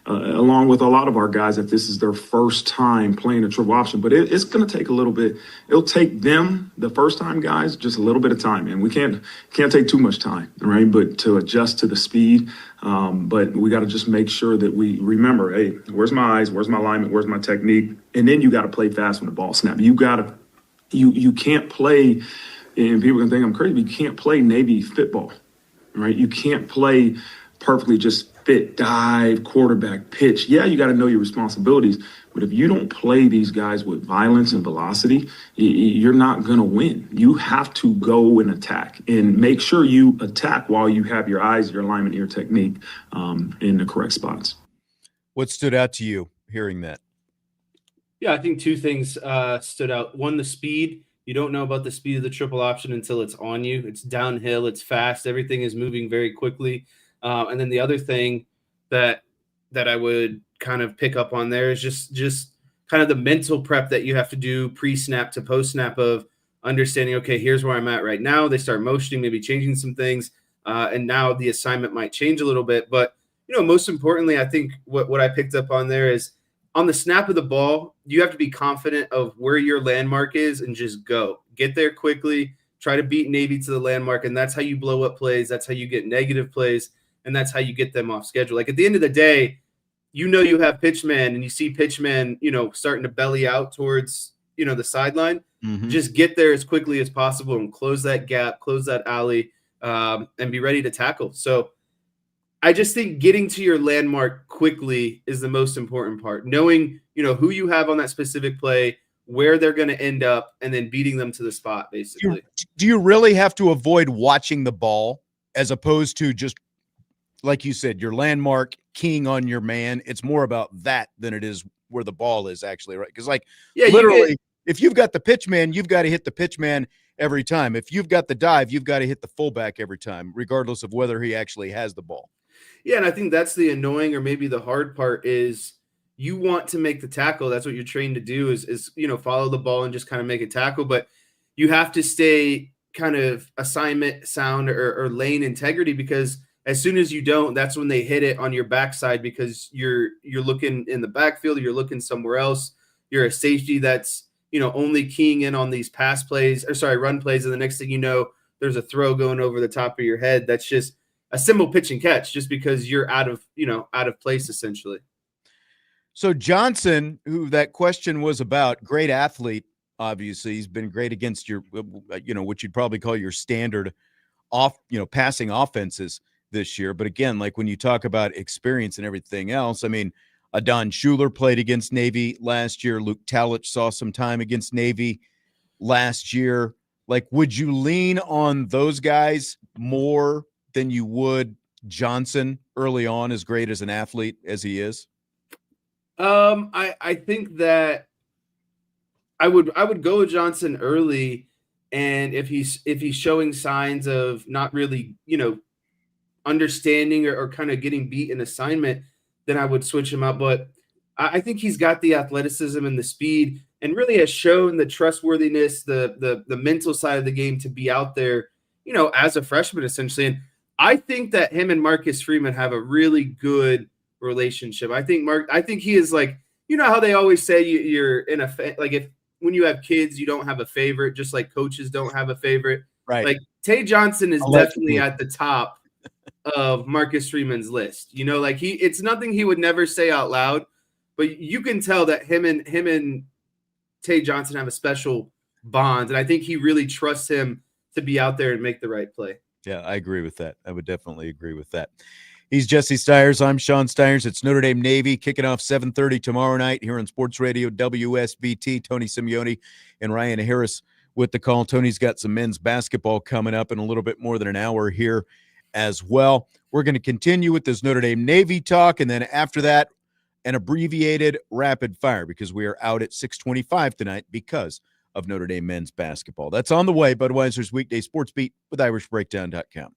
along with a lot of our guys, that this is their first time playing a triple option. But it's going to take a little bit. It'll take them, the first time guys, just a little bit of time. And we can't take too much time, right? But to adjust to the speed. But we got to just make sure that we remember, hey, where's my eyes? Where's my alignment? Where's my technique? And then you got to play fast when the ball snaps. You can't play, and people can think I'm crazy, but you can't play Navy football, right? You can't play perfectly just fit, dive, quarterback, pitch. Yeah, you got to know your responsibilities. But if you don't play these guys with violence and velocity, you're not going to win. You have to go and attack, and make sure you attack while you have your eyes, your alignment, your technique in the correct spots. What stood out to you hearing that? Yeah, I think 2 things stood out. One, the speed. You don't know about the speed of the triple option until it's on you. It's downhill. It's fast. Everything is moving very quickly. And then the other thing that I would kind of pick up on there is just kind of the mental prep that you have to do pre-snap to post-snap, of understanding, okay, here's where I'm at right now. They start motioning, maybe changing some things. And now the assignment might change a little bit. But, most importantly, I think what I picked up on there is on the snap of the ball, you have to be confident of where your landmark is and just go. Get there quickly, try to beat Navy to the landmark, and that's how you blow up plays. That's how you get negative plays, and that's how you get them off schedule. Like at the end of the day, you have pitchman and you see pitchman, starting to belly out towards, the sideline. Mm-hmm. Just get there as quickly as possible and close that gap, close that alley, and be ready to tackle. So I just think getting to your landmark quickly is the most important part. Knowing, who you have on that specific play, where they're going to end up, and then beating them to the spot, basically. Do you really have to avoid watching the ball as opposed to just, like you said, your landmark, keying on your man? It's more about that than it is where the ball is actually, right? Because, literally, if you've got the pitch man, you've got to hit the pitch man every time. If you've got the dive, you've got to hit the fullback every time, regardless of whether he actually has the ball. Yeah, and I think that's the annoying or maybe the hard part is you want to make the tackle. That's what you're trained to do is follow the ball and just kind of make a tackle. But you have to stay kind of assignment sound or lane integrity, because as soon as you don't, that's when they hit it on your backside, because you're looking in the backfield, or you're looking somewhere else. You're a safety that's, only keying in on these run plays. And the next thing you know, there's a throw going over the top of your head. That's just a simple pitch and catch, just because you're out of place essentially. So Johnson, who that question was about, great athlete, obviously he's been great against your, what you'd probably call your standard passing offenses this year. But again, like when you talk about experience and everything else, I mean, Adon Schuler played against Navy last year. Luke Talich saw some time against Navy last year. Like, would you lean on those guys more than you would Johnson early on, as great as an athlete as he is? I think that I would go with Johnson early, and if he's showing signs of not really, understanding or kind of getting beat in assignment, then I would switch him out. But I think he's got the athleticism and the speed, and really has shown the trustworthiness, the mental side of the game to be out there, as a freshman essentially. And I think that him and Marcus Freeman have a really good relationship. I think he is like, how they always say you're in when you have kids, you don't have a favorite, just like coaches don't have a favorite. Right. Like Tay Johnson is definitely at the top of Marcus Freeman's list. It's nothing he would never say out loud, but you can tell that him and Tay Johnson have a special bond. And I think he really trusts him to be out there and make the right play. Yeah, I agree with that. I would definitely agree with that. He's Jesse Stiers. I'm Sean Stiers. It's Notre Dame Navy kicking off 7:30 tomorrow night here on Sports Radio WSBT. Tony Simeone and Ryan Harris with the call. Tony's got some men's basketball coming up in a little bit more than an hour here as well. We're going to continue with this Notre Dame Navy talk, and then after that, an abbreviated rapid fire, because we are out at 6:25 tonight because of Notre Dame men's basketball. That's on the way. Budweiser's weekday sports beat with IrishBreakdown.com.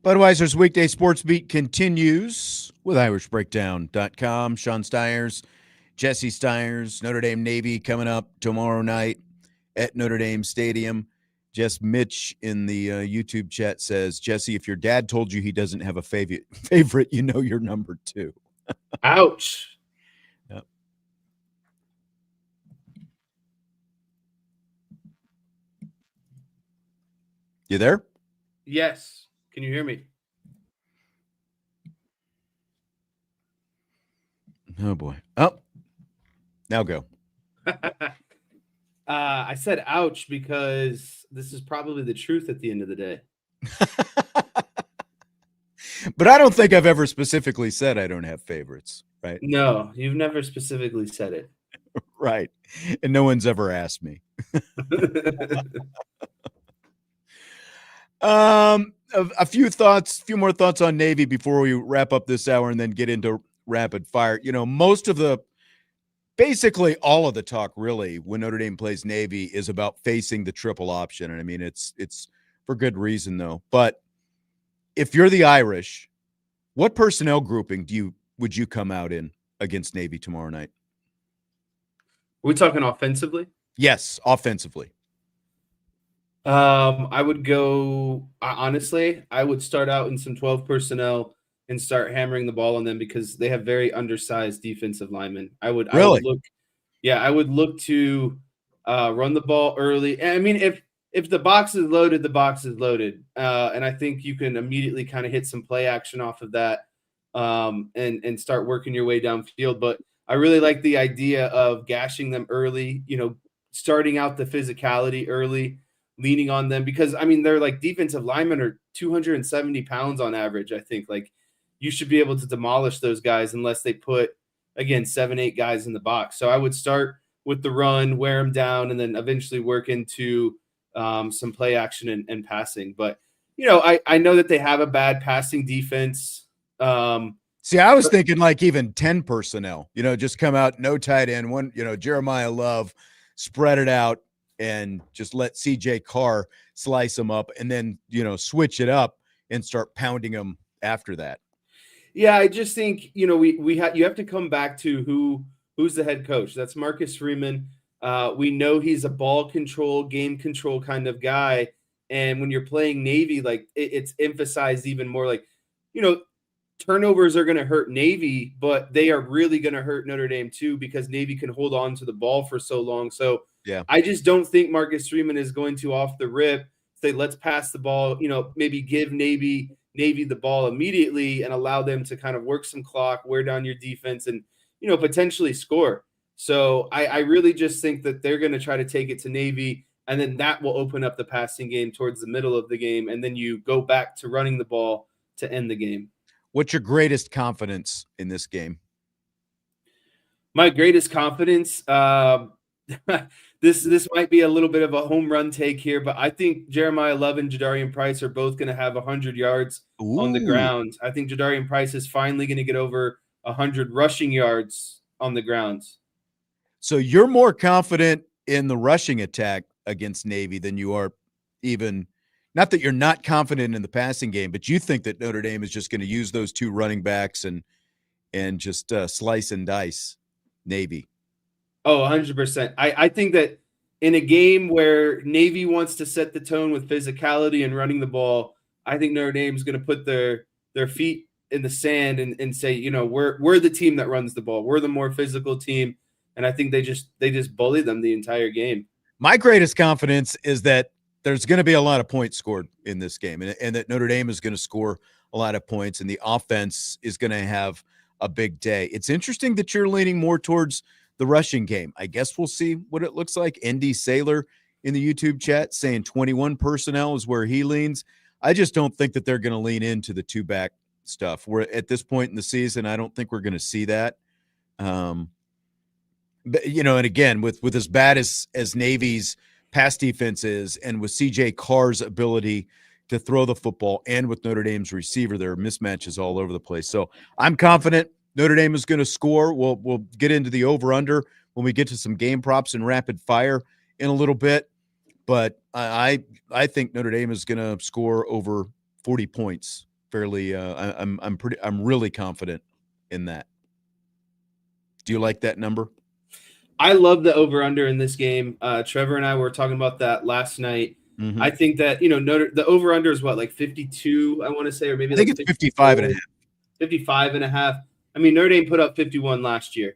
Budweiser's weekday sports beat continues with IrishBreakdown.com. Sean Stiers, Jesse Stiers, Notre Dame Navy coming up tomorrow night at Notre Dame Stadium. Just Mitch in the YouTube chat says, Jesse, if your dad told you he doesn't have a favorite, you know you're number 2. Ouch. Yep. You there? Yes. Can you hear me? Oh, boy. Oh, now go. I said ouch because this is probably the truth at the end of the day. But I don't think I've ever specifically said I don't have favorites, right? No, you've never specifically said it. Right. And no one's ever asked me. A few more thoughts on Navy before we wrap up this hour and then get into rapid fire. You know, basically all of the talk really when Notre Dame plays Navy is about facing the triple option. And I mean, it's for good reason though. But if you're the Irish, what personnel grouping would you come out in against Navy tomorrow night? Are we talking offensively? Yes, offensively. I would go, honestly, I would start out in some 12 personnel and start hammering the ball on them because they have very undersized defensive linemen. I would look to run the ball early. And I mean, if the box is loaded, the box is loaded. And I think you can immediately kind of hit some play action off of that and start working your way downfield. But I really like the idea of gashing them early, you know, starting out the physicality early, leaning on them because, I mean, they're like defensive linemen are 270 pounds on average, I think. Like, you should be able to demolish those guys unless they put, again, 7-8 guys in the box. So I would start with the run, wear them down, and then eventually work into some play action and passing. But, you know, I know that they have a bad passing defense. See, I was thinking like even 10 personnel, you know, just come out, no tight end, one, you know, Jeremiah Love, spread it out and just let CJ Carr slice them up and then, you know, switch it up and start pounding them after that. Yeah, I just think, you know, you have to come back to who's the head coach. That's Marcus Freeman. We know he's a ball control, game control kind of guy. And when you're playing Navy, like it's emphasized even more, like, you know, turnovers are going to hurt Navy, but they are really going to hurt Notre Dame too, because Navy can hold on to the ball for so long. So yeah, I just don't think Marcus Freeman is going to off the rip say, let's pass the ball, you know, maybe give Navy the ball immediately and allow them to kind of work some clock, wear down your defense and, you know, potentially score. So I really just think that they're going to try to take it to Navy, and then that will open up the passing game towards the middle of the game. And then you go back to running the ball to end the game. What's your greatest confidence in this game? My greatest confidence, this might be a little bit of a home run take here, but I think Jeremiah Love and Jadarian Price are both going to have 100 yards on the ground. I think Jadarian Price is finally going to get over 100 rushing yards on the grounds. So you're more confident in the rushing attack against Navy than you are even – not that you're not confident in the passing game, but you think that Notre Dame is just going to use those two running backs and just slice and dice Navy. Oh, 100%. I think that in a game where Navy wants to set the tone with physicality and running the ball, I think Notre Dame is going to put their feet in the sand and say, you know, we're the team that runs the ball. We're the more physical team. And I think they just bully them the entire game. My greatest confidence is that there's going to be a lot of points scored in this game and that Notre Dame is going to score a lot of points and the offense is going to have a big day. It's interesting that you're leaning more towards the rushing game. I guess we'll see what it looks like. ND Saylor in the YouTube chat saying 21 personnel is where he leans. I just don't think that they're going to lean into the two-back stuff. We're at this point in the season, I don't think we're going to see that. But, you know, and again, with as bad as Navy's pass defense is, and with CJ Carr's ability to throw the football, and with Notre Dame's receiver, there are mismatches all over the place. So I'm confident Notre Dame is going to score. We'll get into the over-under when we get to some game props and rapid fire in a little bit. But I think Notre Dame is going to score over 40 points fairly. I'm really confident in that. Do you like that number? I love the over/under in this game. Trevor and I were talking about that last night. Mm-hmm. I think that the over/under is what, like 52, I want to say, or maybe I think like it's 55 and a half. 55 and a half. I mean, Notre Dame put up 51 last year.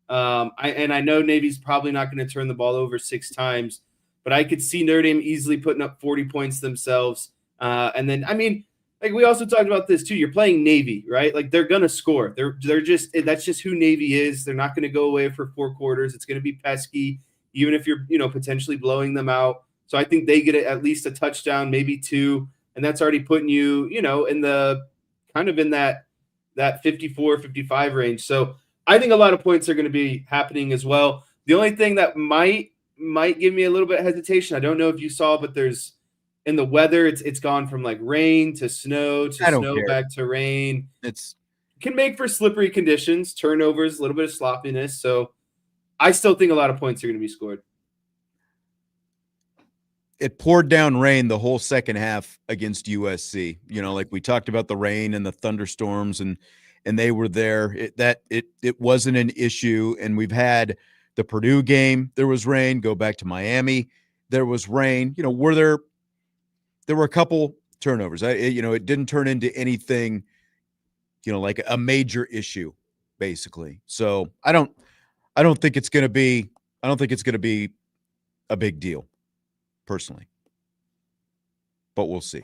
I know Navy's probably not going to turn the ball over 6 times, but I could see Notre Dame easily putting up 40 points themselves. And then, I mean, like we also talked about this too. You're playing Navy, right? Like they're gonna score. They're just that's just who Navy is. They're not going to go away for 4 quarters. It's going to be pesky, even if you're potentially blowing them out. So I think they get at least a touchdown, maybe 2, and that's already putting you in the kind of in that 54, 55 range. So I think a lot of points are going to be happening as well. The only thing that might give me a little bit of hesitation, I don't know if you saw, but there's in the weather, it's gone from like rain to snow to snow back to rain. It's can make for slippery conditions, turnovers, a little bit of sloppiness. So I still think a lot of points are going to be scored. It poured down rain the whole second half against USC. Like we talked about the rain and the thunderstorms, and they were there. It wasn't an issue. And we've had the Purdue game. There was rain. Go back to Miami. There was rain. There were a couple turnovers. It didn't turn into anything, like a major issue, basically. So I don't think it's going to be a big deal, personally. But we'll see.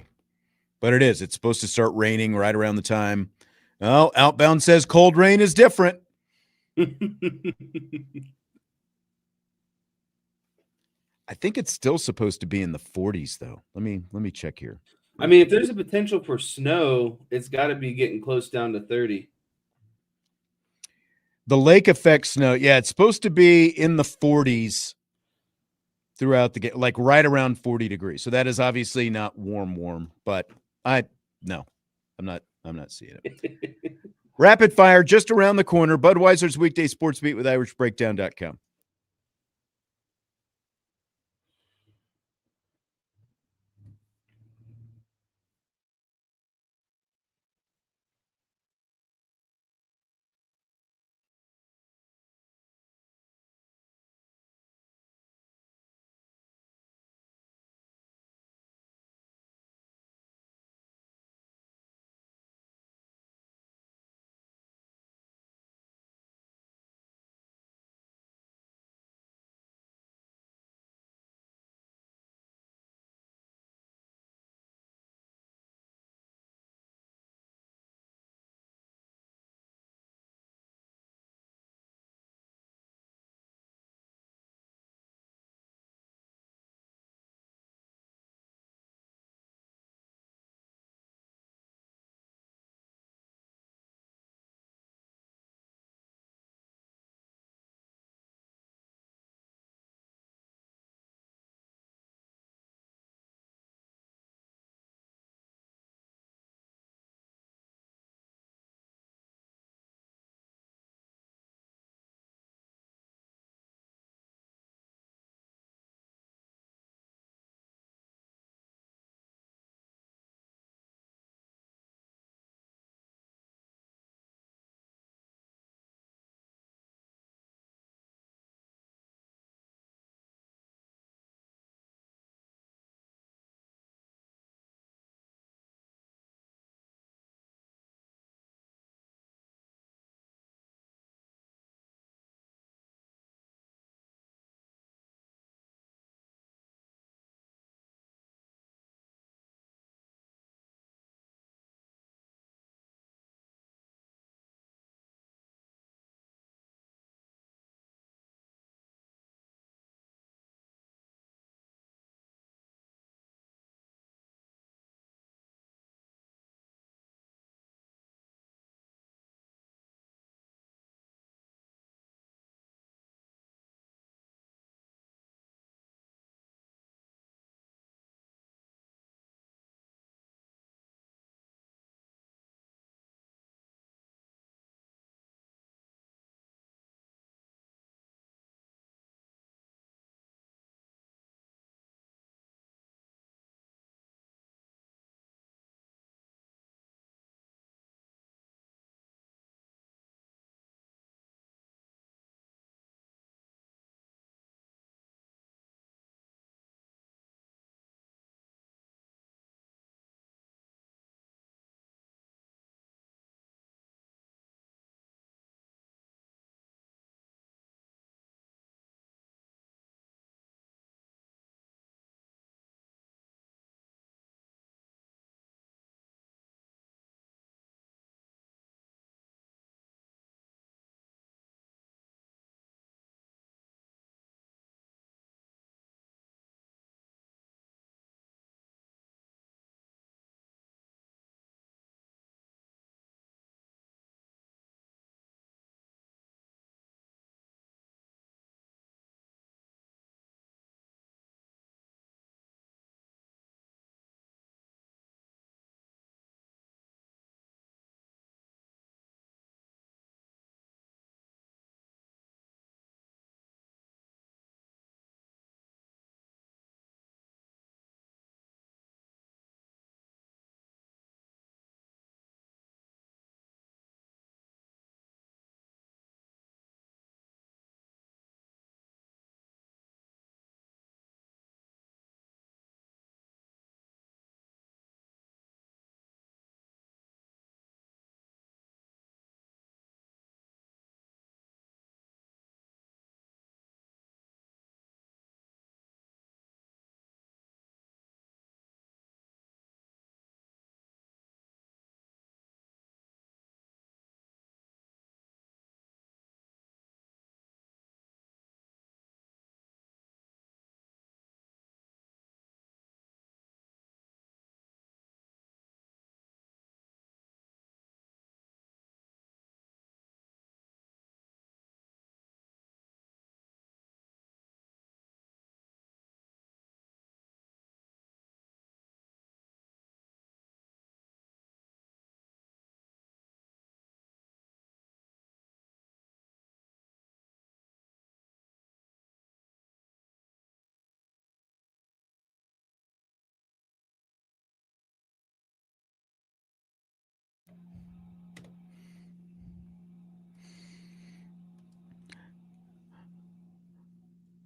But it's supposed to start raining right around the time. Oh, Outbound says cold rain is different. I think it's still supposed to be in the 40s, though. Let me check here. I mean, if there's a potential for snow, it's got to be getting close down to 30. The lake effect snow, yeah, it's supposed to be in the 40s throughout the game, like right around 40 degrees. So that is obviously not warm, but I'm not seeing it. Rapid fire just around the corner. Budweiser's weekday sports beat with IrishBreakdown.com.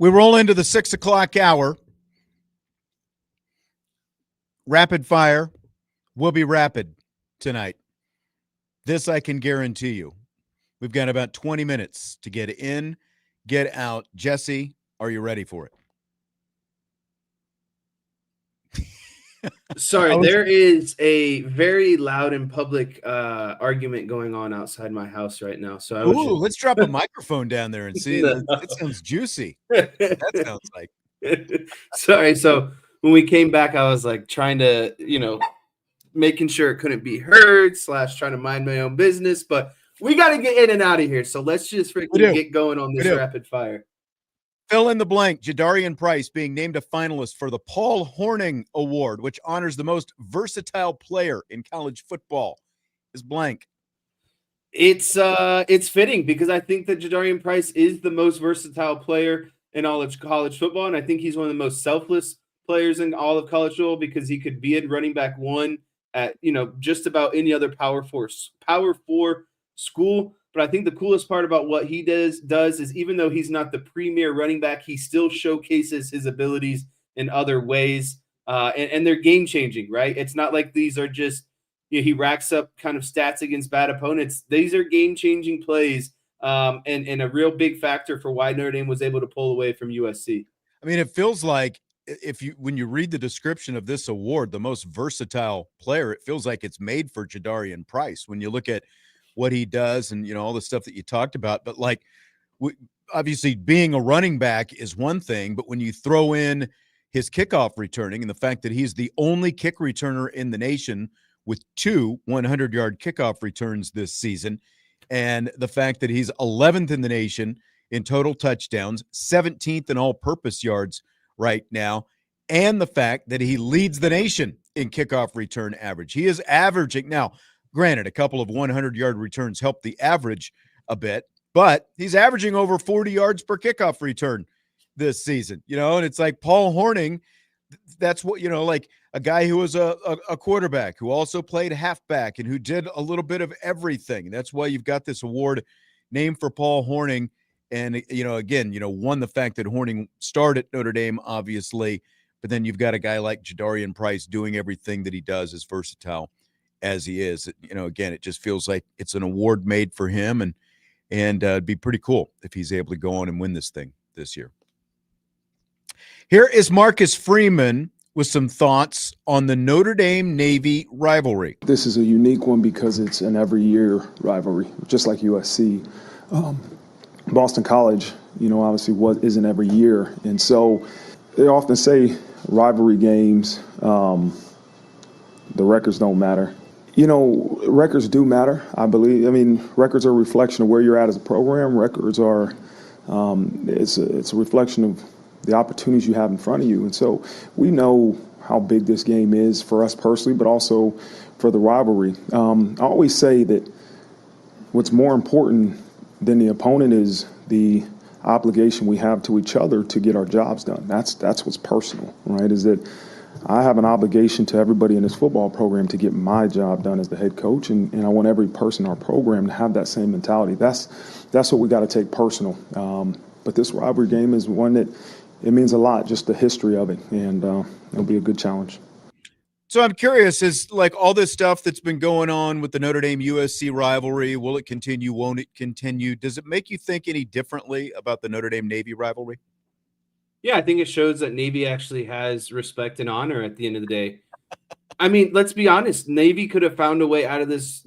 We roll into the 6 o'clock hour. Rapid fire will be rapid tonight. This I can guarantee you. We've got about 20 minutes to get in, get out. Jesse, are you ready for it? Sorry, there is a very loud and public argument going on outside my house right now. So I was just... let's drop a microphone down there and see. No. That sounds juicy. That sounds like. Sorry. So when we came back, I was like trying to, making sure it couldn't be heard / trying to mind my own business. But we got to get in and out of here. So let's just freaking get going on this rapid fire. Fill in the blank. Jadarian Price being named a finalist for the Paul Hornung Award, which honors the most versatile player in college football, is blank. It's fitting because I think that Jadarian Price is the most versatile player in all of college football, and I think he's one of the most selfless players in all of college football because he could be in running back one at just about any other Power Four school. But I think the coolest part about what he does is even though he's not the premier running back, he still showcases his abilities in other ways, and they're game changing, right? It's not like these are just he racks up kind of stats against bad opponents. These are game changing plays, and a real big factor for why Notre Dame was able to pull away from USC. I mean, it feels like when you read the description of this award, the most versatile player, it feels like it's made for Jadarian Price. When you look at what he does and all the stuff that you talked about, but obviously being a running back is one thing, but when you throw in his kickoff returning and the fact that he's the only kick returner in the nation with 2 100-yard kickoff returns this season, and the fact that he's 11th in the nation in total touchdowns, 17th in all-purpose yards right now, and the fact that he leads the nation in kickoff return average. He is averaging now. Granted, a couple of 100-yard returns help the average a bit, but he's averaging over 40 yards per kickoff return this season, and it's like Paul Hornung, that's what, like a guy who was a quarterback who also played halfback and who did a little bit of everything. That's why you've got this award named for Paul Hornung. And, again, one, the fact that Hornung starred at Notre Dame, obviously, but then you've got a guy like Jadarian Price doing everything that he does, as versatile as he is. Again, it just feels like it's an award made for him, and it'd be pretty cool if he's able to go on and win this thing this year. Here is Marcus Freeman with some thoughts on the Notre Dame-Navy rivalry. This is a unique one because it's an every-year rivalry, just like USC. Boston College, obviously isn't every year. And so they often say rivalry games, the records don't matter. Records do matter, I believe. I mean, records are a reflection of where you're at as a program. Records are, it's a reflection of the opportunities you have in front of you. And so we know how big this game is for us personally, but also for the rivalry. I always say that what's more important than the opponent is the obligation we have to each other to get our jobs done. That's what's personal, right? Is that I have an obligation to everybody in this football program to get my job done as the head coach, and I want every person in our program to have that same mentality. That's what we got to take personal. But this rivalry game is one that it means a lot, just the history of it, and it'll be a good challenge. So I'm curious, is like all this stuff that's been going on with the Notre Dame USC rivalry, will it continue? Won't it continue? Does it make you think any differently about the Notre Dame Navy rivalry? Yeah, I think it shows that Navy actually has respect and honor at the end of the day. I mean, let's be honest. Navy could have found a way out of this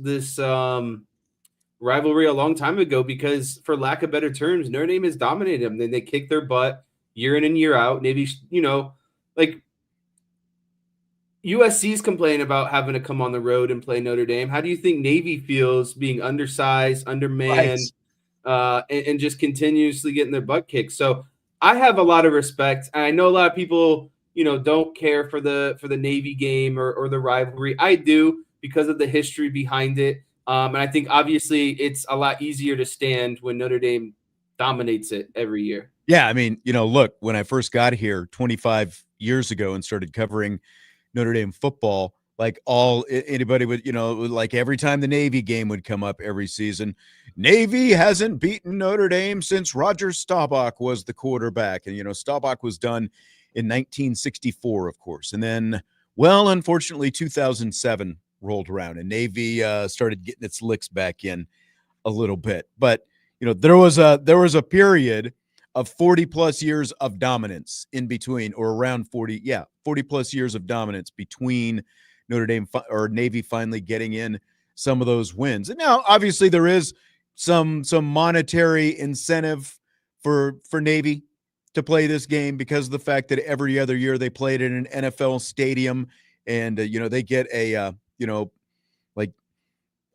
rivalry a long time ago because, for lack of better terms, Notre Dame has dominated them. Then they kick their butt year in and year out. Navy, like USC's complaining about having to come on the road and play Notre Dame. How do you think Navy feels being undersized, undermanned, and just continuously getting their butt kicked? So I have a lot of respect. I know a lot of people, don't care for the Navy game or the rivalry. I do because of the history behind it. And I think obviously it's a lot easier to stand when Notre Dame dominates it every year. Yeah, I mean, look, when I first got here 25 years ago and started covering Notre Dame football, like anybody would, like every time the Navy game would come up every season, Navy hasn't beaten Notre Dame since Roger Staubach was the quarterback. And, Staubach was done in 1964, of course. And then, well, unfortunately, 2007 rolled around and Navy started getting its licks back in a little bit. But, there was a period of 40 plus years of dominance in between, or around 40 plus years of dominance between Notre Dame or Navy finally getting in some of those wins. And now obviously there is some monetary incentive for Navy to play this game because of the fact that every other year they played in an NFL stadium and they get like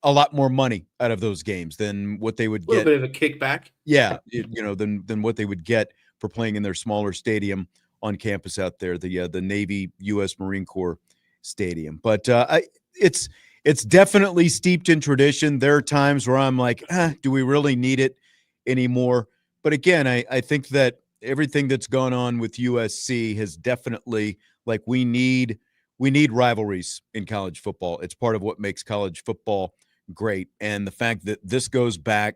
a lot more money out of those games than what they would get. A little bit of a kickback. Yeah, than what they would get for playing in their smaller stadium on campus out there, the Navy U.S. Marine Corps Stadium. But it's definitely steeped in tradition. There are times where I'm like, do we really need it anymore? But again, I think that everything that's gone on with USC has definitely, like, we need rivalries in college football. It's part of what makes college football great. And the fact that this goes back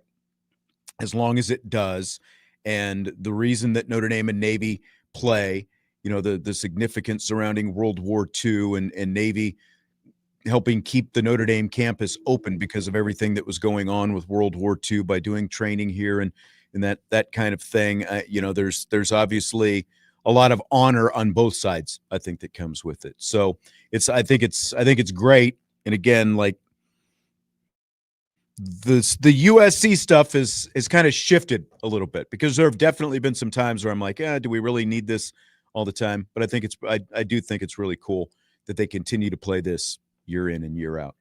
as long as it does, and the reason that Notre Dame and Navy play, the significance surrounding World War II and Navy helping keep the Notre Dame campus open because of everything that was going on with World War II by doing training here and that kind of thing. There's obviously a lot of honor on both sides, I think, that comes with it. So I think it's great. And again, like, the USC stuff is kind of shifted a little bit because there have definitely been some times where I'm like, do we really need this all the time? But I do think it's really cool that they continue to play this year in and year out.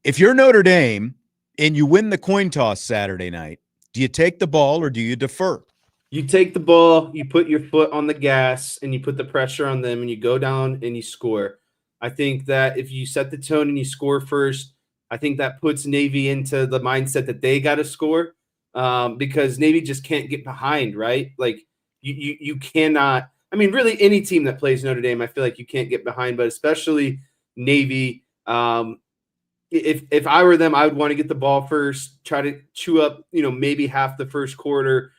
If you're Notre Dame and you win the coin toss Saturday night, do you take the ball or do you defer? You take the ball, you put your foot on the gas, and you put the pressure on them, and you go down and you score. I think that if you set the tone and you score first, I think that puts Navy into the mindset that they got to score because Navy just can't get behind, right? Like you cannot. I mean, really, any team that plays Notre Dame, I feel like you can't get behind, but especially Navy. If I were them, I would want to get the ball first, try to chew up, maybe half the first quarter,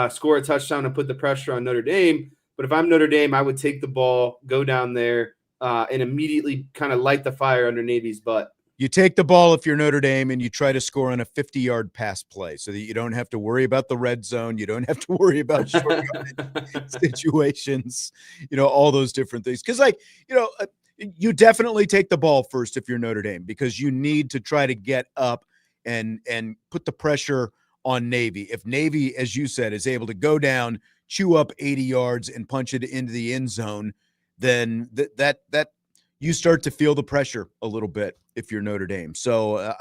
score a touchdown and put the pressure on Notre Dame. But if I'm Notre Dame, I would take the ball, go down there, and immediately kind of light the fire under Navy's butt. You take the ball if you're Notre Dame and you try to score on a 50-yard pass play so that you don't have to worry about the red zone. You don't have to worry about short situations, all those different things. Because, you definitely take the ball first if you're Notre Dame because you need to try to get up and put the pressure on Navy. If Navy, as you said, is able to go down, chew up 80 yards and punch it into the end zone, then that you start to feel the pressure a little bit if you're Notre Dame. So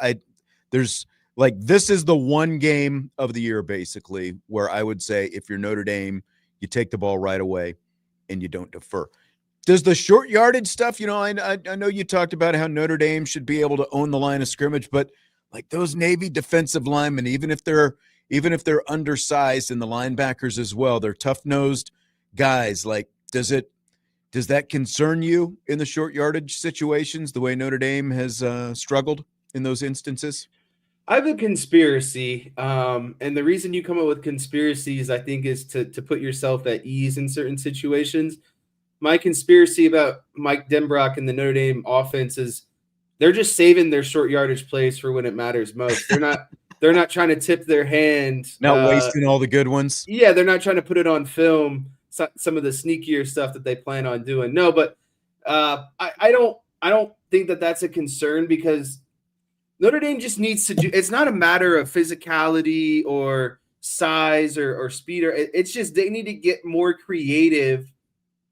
this is the one game of the year basically where I would say if you're Notre Dame, you take the ball right away and you don't defer. Does the short yardage stuff, I know you talked about how Notre Dame should be able to own the line of scrimmage, but like those Navy defensive linemen, even if they're undersized and the linebackers as well, they're tough-nosed guys. Like, does that concern you in the short yardage situations, the way Notre Dame has struggled in those instances? I have a conspiracy, and the reason you come up with conspiracies, I think, is to put yourself at ease in certain situations. My conspiracy about Mike Denbrock and the Notre Dame offense is they're just saving their short yardage plays for when it matters most. They're not trying to tip their hand. Not wasting all the good ones. Yeah, they're not trying to put it on film. Some of the sneakier stuff that they plan on doing. No, but I don't think that that's a concern because Notre Dame just needs to do. It's not a matter of physicality or size or speed. It's just they need to get more creative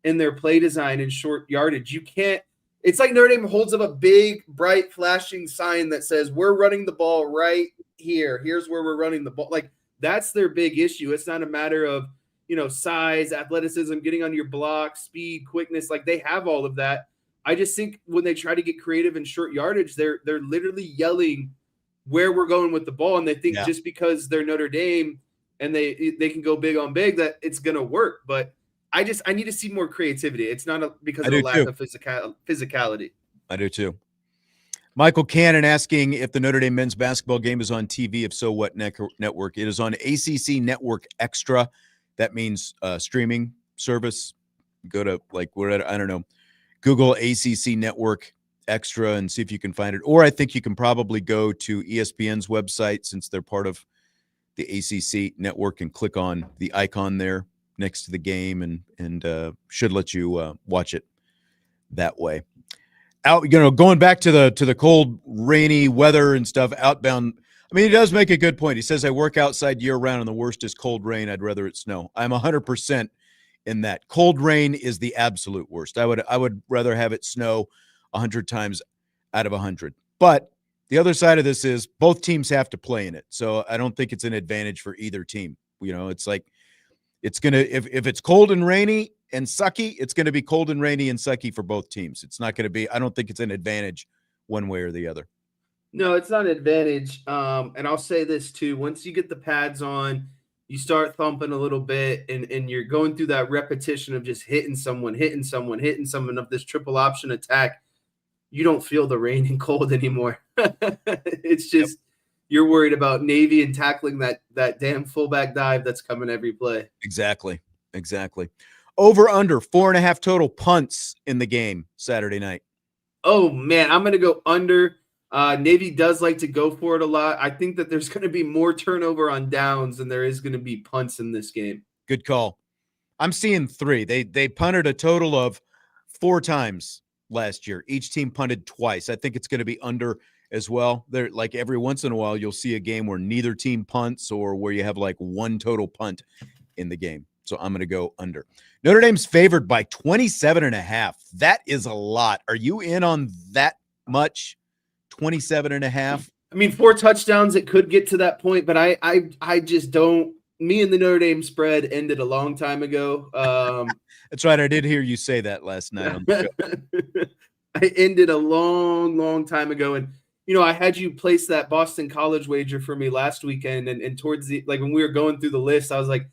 in their play design and short yardage. You can't. It's like Notre Dame holds up a big, bright, flashing sign that says we're running the ball right here. Here's where we're running the ball. Like that's their big issue. It's not a matter of size, athleticism, getting on your block, speed, quickness. Like they have all of that. I just think when they try to get creative in short yardage, they're literally yelling where we're going with the ball, and they think just because they're Notre Dame and they can go big on big that it's gonna work. But I need to see more creativity. It's not because of the lack of physicality. I do too. Michael Cannon asking if the Notre Dame men's basketball game is on TV. If so, what network? It is on ACC Network Extra. That means streaming service. Go to I don't know, Google ACC Network Extra and see if you can find it. Or I think you can probably go to ESPN's website since they're part of the ACC network and click on the icon there next to the game and should let you watch it that way. Out, going back to the cold, rainy weather and stuff outbound. I mean, he does make a good point. He says, I work outside year round and the worst is cold rain. I'd rather it snow. I'm 100% in that. Cold rain is the absolute worst. I would rather have it snow 100 times out of 100. But the other side of this is both teams have to play in it. So I don't think it's an advantage for either team. It's like it's going to if it's cold and rainy and sucky, it's going to be cold and rainy and sucky for both teams. It's not going to be, I don't think it's an advantage one way or the other. No, it's not an advantage. And I'll say this too. Once you get the pads on, you start thumping a little bit and you're going through that repetition of just hitting someone of this triple option attack. You don't feel the rain and cold anymore. It's just, You're worried about Navy and tackling that damn fullback dive that's coming every play. Exactly. Over under 4.5 total punts in the game Saturday night. Oh man, I'm going to go under. Navy does like to go for it a lot. I think that there's going to be more turnover on downs than there is going to be punts in this game. Good call. I'm seeing 3. They punted a total of 4 times last year. Each team punted twice. I think it's going to be under as well. There, like every once in a while, you'll see a game where neither team punts or where you have like 1 total punt in the game. So I'm going to go under. Notre Dame's favored by 27.5. That is a lot. Are you in on that much? 27.5. I mean, 4 touchdowns, it could get to that point, but I just don't. Me and the Notre Dame spread ended a long time ago. That's right. I did hear you say that last night on the show. I ended a long time ago. And, I had you place that Boston College wager for me last weekend. And towards the, like when we were going through the list, I was like,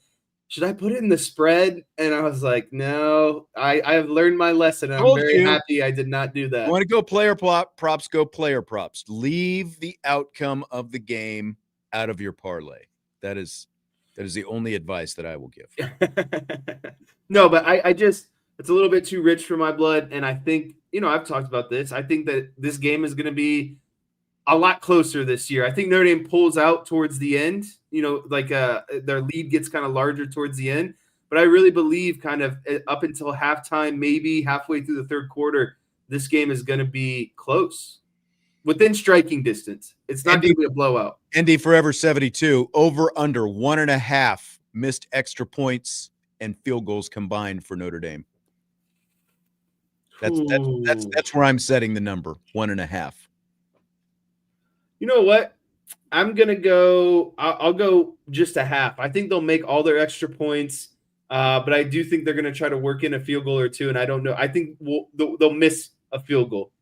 should I put it in the spread? And I was like, no, I've learned my lesson. And I'm very happy I did not do that. You want to go player props, go player props. Leave the outcome of the game out of your parlay. That is the only advice that I will give. No, but I just, it's a little bit too rich for my blood. And I think, I've talked about this. I think that this game is going to be a lot closer this year. I think Notre Dame pulls out towards the end, their lead gets kind of larger towards the end. But I really believe kind of up until halftime, maybe halfway through the third quarter, this game is going to be close. Within striking distance. It's not going to be a blowout. Indy Forever 72, over under 1.5 missed extra points and field goals combined for Notre Dame. That's where I'm setting the number, 1.5. You know what? I'm going to go, I'll go just a half. I think they'll make all their extra points, but I do think they're going to try to work in a field goal or two, and I don't know. I think they'll miss a field goal.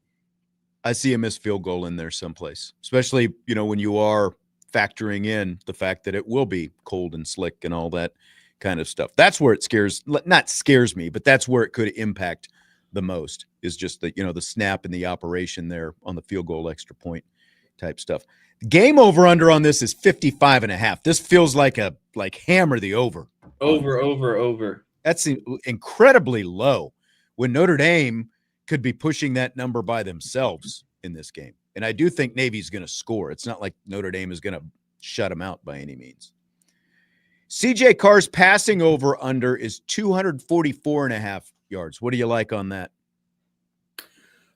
I see a missed field goal in there someplace, especially, when you are factoring in the fact that it will be cold and slick and all that kind of stuff. That's where it not scares me, but that's where it could impact the most is just the, the snap and the operation there on the field goal extra point type stuff. Game over under on this is 55.5. This feels like hammer the over. Over. That's incredibly low when Notre Dame could be pushing that number by themselves in this game. And I do think Navy's going to score. It's not like Notre Dame is going to shut them out by any means. CJ Carr's passing over under is 244.5 yards. What do you like on that?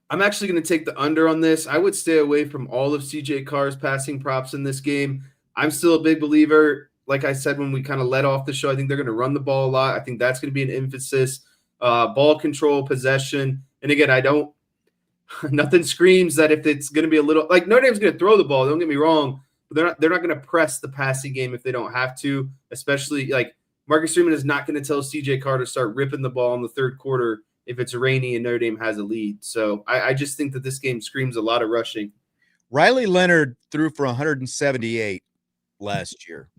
I'm actually going to take the under on this. I would stay away from all of CJ Carr's passing props in this game. I'm still a big believer. Like I said, when we kind of let off the show, I think they're going to run the ball a lot. I think that's going to be an emphasis. Ball control, possession. And again, nothing screams that if it's going to be a little, like Notre Dame's going to throw the ball, don't get me wrong, but they're not going to press the passing game if they don't have to, especially like Marcus Freeman is not going to tell CJ Carr to start ripping the ball in the third quarter if it's rainy and Notre Dame has a lead. So I just think that this game screams a lot of rushing. Riley Leonard threw for 178 last year.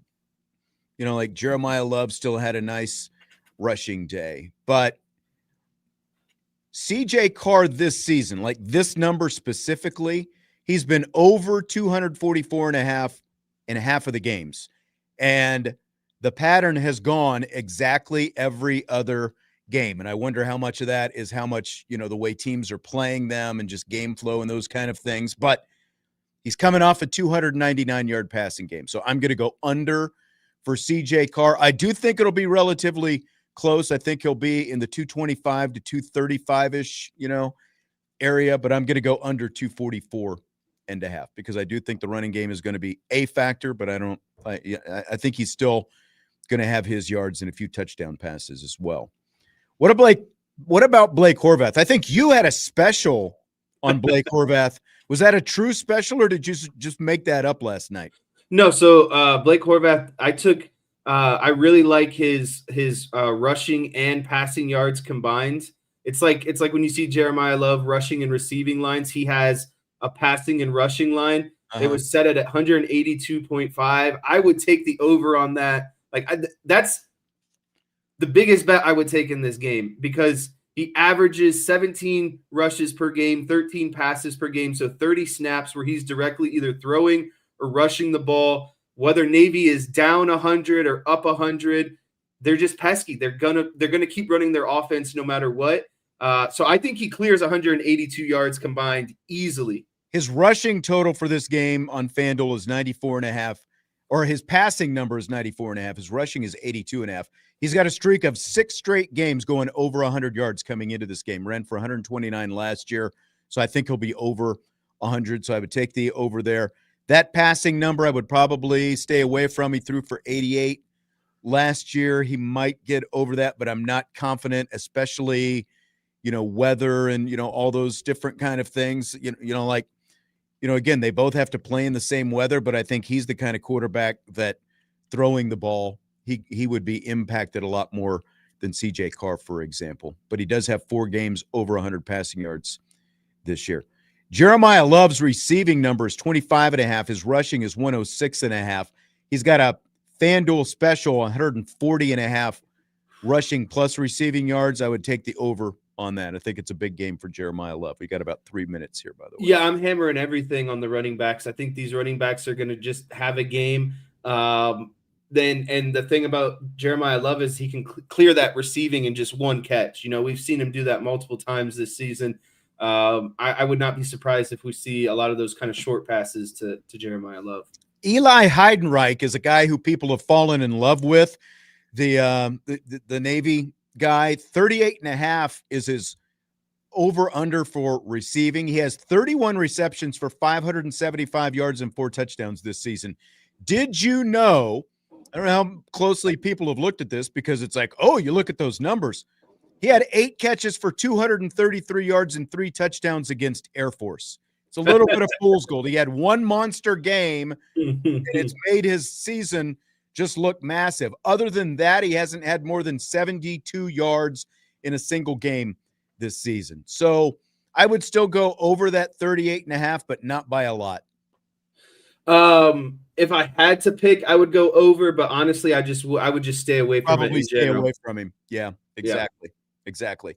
Like Jeremiah Love still had a nice rushing day, but CJ Carr this season, like this number specifically, he's been over 244 and a half in half of the games. And the pattern has gone exactly every other game. And I wonder how much of that is how much, the way teams are playing them and just game flow and those kind of things. But he's coming off a 299-yard passing game. So I'm going to go under for CJ Carr. I do think it'll be relatively close. I think he'll be in the 225 to 235-ish, area, but I'm going to go under 244 and a half because I do think the running game is going to be a factor, but I think he's still going to have his yards and a few touchdown passes as well. What about Blake Horvath? I think you had a special on Blake Horvath. Was that a true special or did you just make that up last night? No. So Blake Horvath, I really like his rushing and passing yards combined. It's like when you see Jeremiah Love rushing and receiving lines, he has a passing and rushing line. It was set at 182.5. I would take the over on that. That's the biggest bet I would take in this game because he averages 17 rushes per game, 13 passes per game. So 30 snaps where he's directly either throwing or rushing the ball. Whether Navy is down 100 or up 100, they're just pesky. They're gonna keep running their offense no matter what. So I think he clears 182 yards combined easily. His rushing total for this game on FanDuel is 94.5, or his passing number is 94.5. His rushing is 82.5. He's got a streak of 6 straight games going over 100 yards coming into this game. Ran for 129 last year, so I think he'll be over 100. So I would take the over there. That passing number I would probably stay away from. He threw for 88 last year. He might get over that, but I'm not confident, especially, weather and, all those different kind of things. Again, they both have to play in the same weather, but I think he's the kind of quarterback that throwing the ball, he would be impacted a lot more than CJ Carr, for example. But he does have 4 games over 100 passing yards this year. Jeremiah Love's receiving number is 25.5. His rushing is 106.5. He's got a FanDuel special 140.5 rushing plus receiving yards. I would take the over on that. I think it's a big game for Jeremiah Love. We got about 3 minutes here, by the way. Yeah, I'm hammering everything on the running backs. I think these running backs are going to just have a game. And the thing about Jeremiah Love is he can clear that receiving in just one catch. We've seen him do that multiple times this season. I would not be surprised if we see a lot of those kind of short passes to Jeremiah Love. Eli Heidenreich is a guy who people have fallen in love with. The Navy guy, 38.5 is his over-under for receiving. He has 31 receptions for 575 yards and 4 touchdowns this season. Did you know, I don't know how closely people have looked at this because it's like, oh, you look at those numbers. He had 8 catches for 233 yards and 3 touchdowns against Air Force. It's a little bit of fool's gold. He had one monster game, and it's made his season just look massive. Other than that, he hasn't had more than 72 yards in a single game this season. So I would still go over that 38.5, but not by a lot. If I had to pick, I would go over, but honestly, I would just stay away from it. Probably stay away from him. Yeah, exactly. Yeah. Exactly.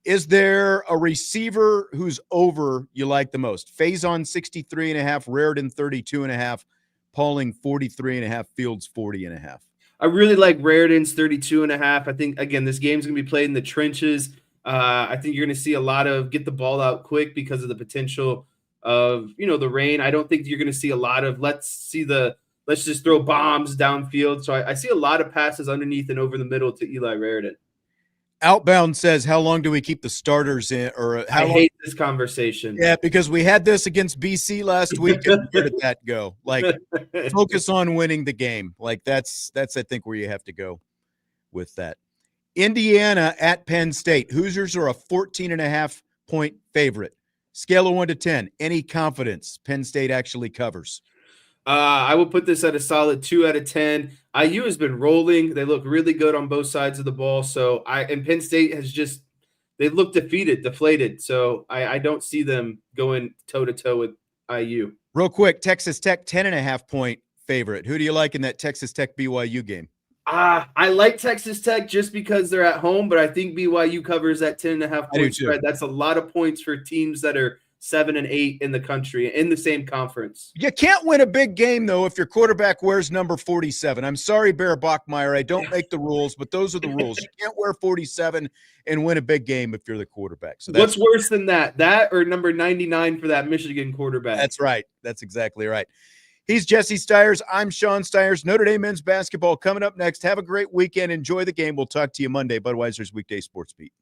Is there a receiver who's over you like the most? Faison 63.5, Raritan 32.5, Pauling 43.5, Fields 40.5. I really like Raritan's 32.5. I think again this game's gonna be played in the trenches. I think you're gonna see a lot of get the ball out quick because of the potential of the rain. I don't think you're gonna see a lot of let's just throw bombs downfield. So I see a lot of passes underneath and over the middle to Eli Raritan. Outbound says, how long do we keep the starters in? Or I hate this conversation. Yeah, because we had this against BC last week. And where did that go? Focus on winning the game. That's I think where you have to go with that. Indiana at Penn State. Hoosiers are a 14.5 point favorite. Scale of 1 to 10. Any confidence Penn State actually covers? I will put this at a solid 2 out of 10. IU has been rolling. They look really good on both sides of the ball. And Penn State they look deflated. So I don't see them going toe to toe with IU. Real quick, Texas Tech 10.5 point favorite. Who do you like in that Texas Tech BYU game? I like Texas Tech just because they're at home, but I think BYU covers that 10.5 point spread. That's a lot of points for teams that are 7 and 8 in the country in the same conference. You can't win a big game, though, if your quarterback wears number 47. I'm sorry, Bear Bachmeyer. I don't make the rules, but those are the rules. You can't wear 47 and win a big game if you're the quarterback. So what's worse than that? That or number 99 for that Michigan quarterback? That's right. That's exactly right. He's Jesse Stiers. I'm Sean Stiers. Notre Dame men's basketball coming up next. Have a great weekend. Enjoy the game. We'll talk to you Monday. Budweiser's Weekday Sports Beat.